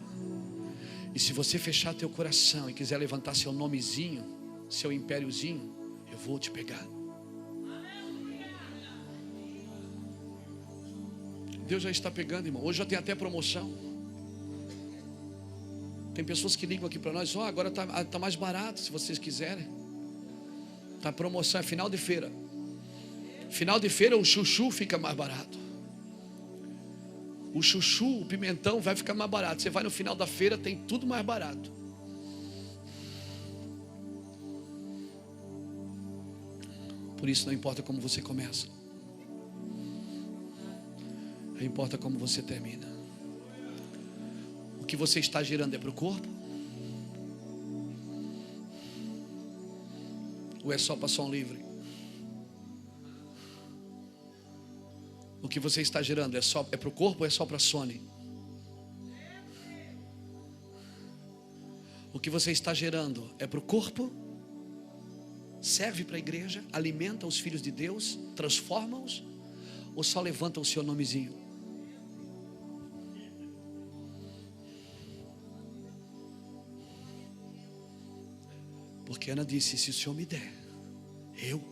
E se você fechar teu coração e quiser levantar seu nomezinho, seu impériozinho, eu vou te pegar. Deus já está pegando, irmão. Hoje já tem até promoção. Tem pessoas que ligam aqui para nós: agora tá mais barato, se vocês quiserem. Tá promoção, é final de feira. Final de feira o chuchu fica mais barato. O chuchu, o pimentão vai ficar mais barato. Você vai no final da feira, tem tudo mais barato. Por isso não importa como você começa, importa como você termina. O que você está gerando é para o corpo? Ou é só para som livre? O que você está gerando é para o corpo ou é só para a Sony? O que você está gerando é para o corpo? Serve para a igreja? Alimenta os filhos de Deus? Transforma-os? Ou só levanta o seu nomezinho? Porque Ana disse: se o Senhor me der, eu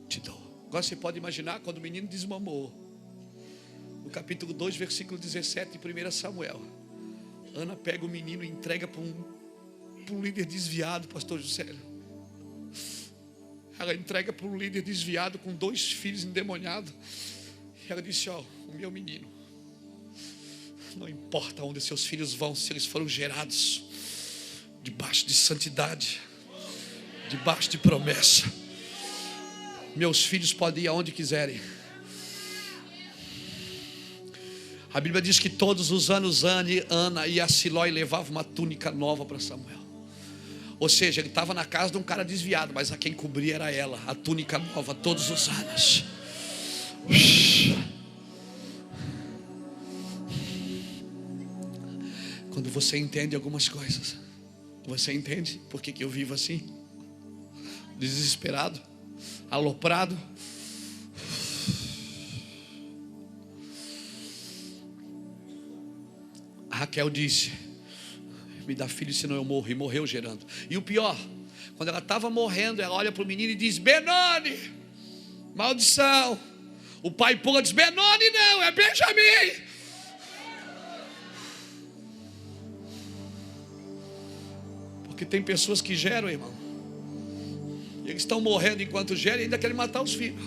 te dou. Agora você pode imaginar quando o menino desmamou. No capítulo 2, versículo 17 de 1 Samuel. Ana pega o menino e entrega para um líder desviado, pastor Juscelio. Ela entrega para um líder desviado com 2 filhos endemoniados. E ela disse: o meu menino, não importa onde seus filhos vão, se eles foram gerados debaixo de santidade, debaixo de promessa, meus filhos podem ir aonde quiserem. A Bíblia diz que todos os anos Ana e a Silói levavam uma túnica nova para Samuel. Ou seja, ele estava na casa de um cara desviado, mas a quem cobria era ela, a túnica nova todos os anos. Quando você entende algumas coisas, você entende por que eu vivo assim? Desesperado, aloprado. A Raquel disse: me dá filho, senão eu morro. E morreu gerando. E o pior, quando ela estava morrendo, ela olha para o menino e diz: Benoni, maldição. O pai pula e diz: Benoni não, é Benjamim. Porque tem pessoas que geram, irmão, e eles estão morrendo enquanto geram e ainda querem matar os filhos,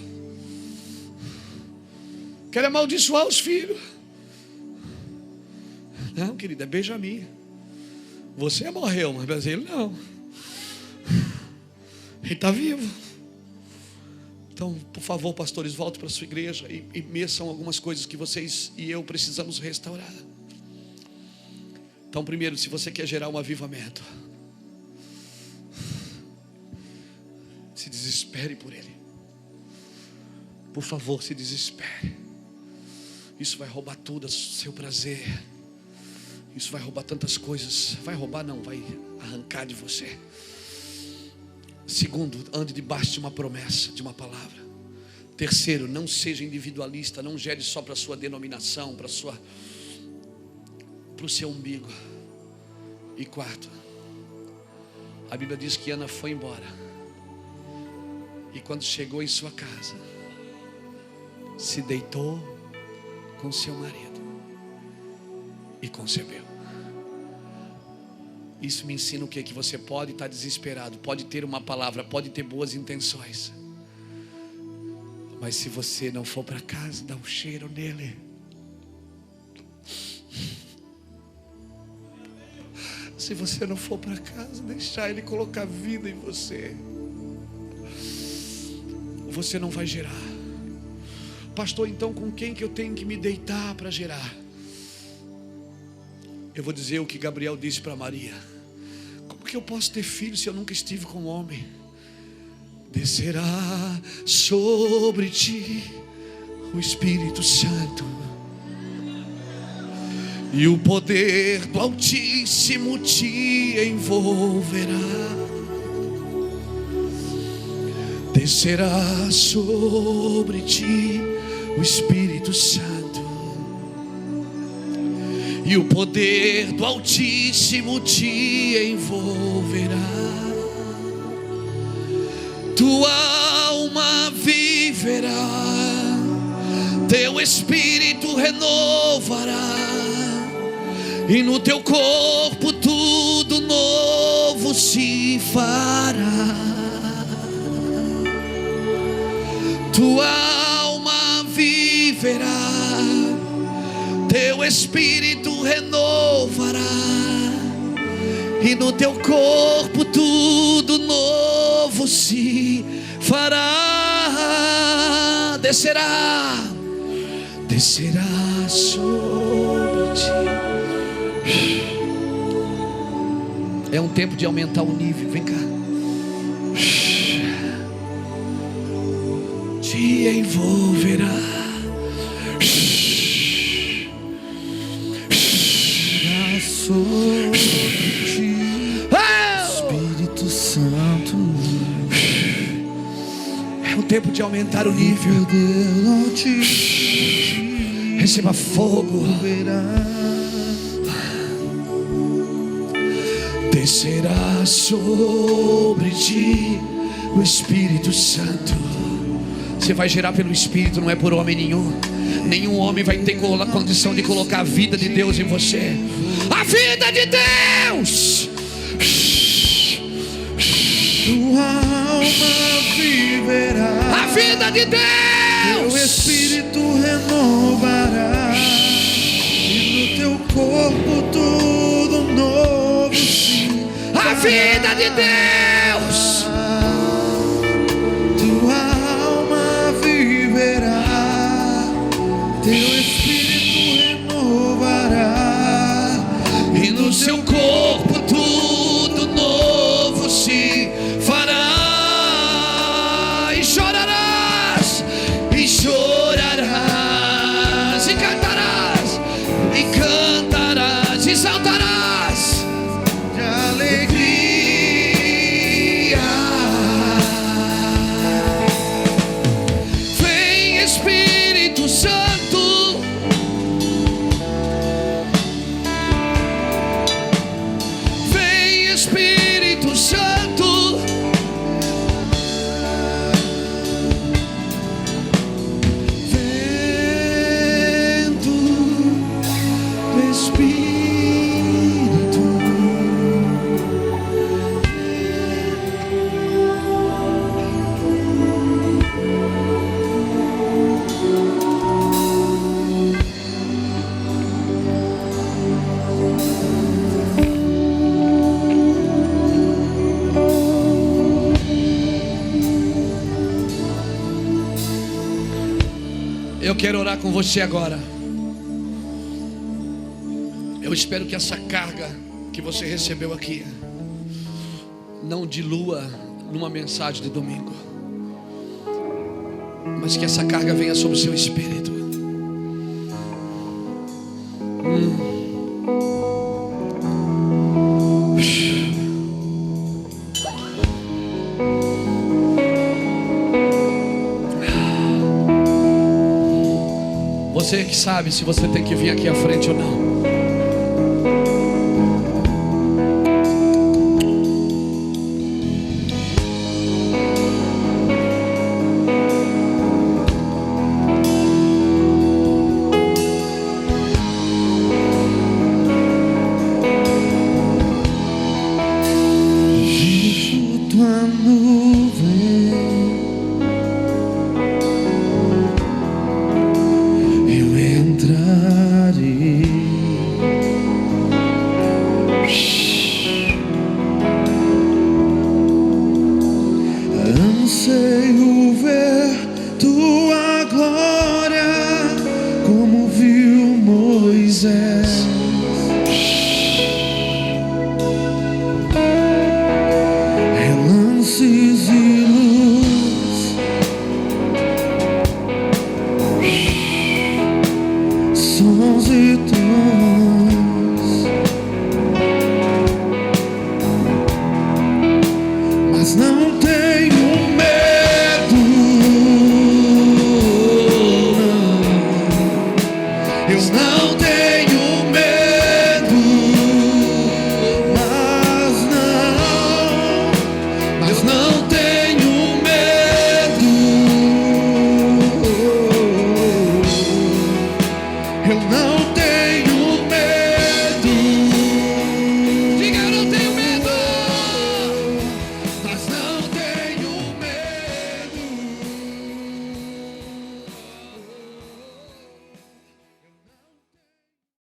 querem amaldiçoar os filhos. Não, querida, é Benjamim. Você morreu, mas ele não. Ele está vivo. Então, por favor, pastores, voltem para a sua igreja e meçam algumas coisas que vocês e eu precisamos restaurar. Então, primeiro, se você quer gerar um avivamento, se desespere por ele. Por favor, se desespere. Isso vai roubar tudo, seu prazer. Isso vai roubar tantas coisas. Vai roubar não, vai arrancar de você. Segundo, ande debaixo de uma promessa, de uma palavra. Terceiro, não seja individualista. Não gere só para a sua denominação, para o seu umbigo. E quarto, a Bíblia diz que Ana foi embora. E quando chegou em sua casa, se deitou com seu marido e concebeu. Isso me ensina o quê? Que você pode estar desesperado, pode ter uma palavra, pode ter boas intenções, mas se você não for para casa, dá um cheiro nele. Se você não for para casa, deixar ele colocar vida em você, você não vai gerar. Pastor, então com quem que eu tenho que me deitar para gerar? Eu vou dizer o que Gabriel disse para Maria: como que eu posso ter filho se eu nunca estive com homem? Descerá sobre ti o Espírito Santo, e o poder do Altíssimo te envolverá. Descerá sobre ti o Espírito Santo, e o poder do Altíssimo te envolverá. Tua alma viverá, teu espírito renovará, e no teu corpo tudo novo se fará. Tua alma viverá, teu espírito renovará, e no teu corpo tudo novo se fará. Descerá, descerá sobre ti. É um tempo de aumentar o nível. Vem cá. Te envolverá. Sobre ti, Espírito Santo. É um tempo de aumentar o nível. Receba fogo. Descerá sobre ti o Espírito Santo. Você vai gerar pelo Espírito, não é por homem nenhum. Nenhum homem vai ter condição de colocar a vida de Deus em você. A vida de Deus. Tua alma viverá, A vida de Deus. teu espírito renovará, e no teu corpo tudo novo se A vida de Deus. Tua alma viverá, teu espírito renovará, E no seu corpo tudo novo se fará. E chorarás, e chorarás, e cantarás, e cantarás, e saltarás de alegria. Eu quero orar com você agora. Eu espero que essa carga que você recebeu aqui não dilua numa mensagem de domingo, mas que essa carga venha sobre o seu espírito. Você que sabe se você tem que vir aqui à frente ou não. Anseio ver tua glória como viu Moisés. Relances e luz, sons e tons, mas não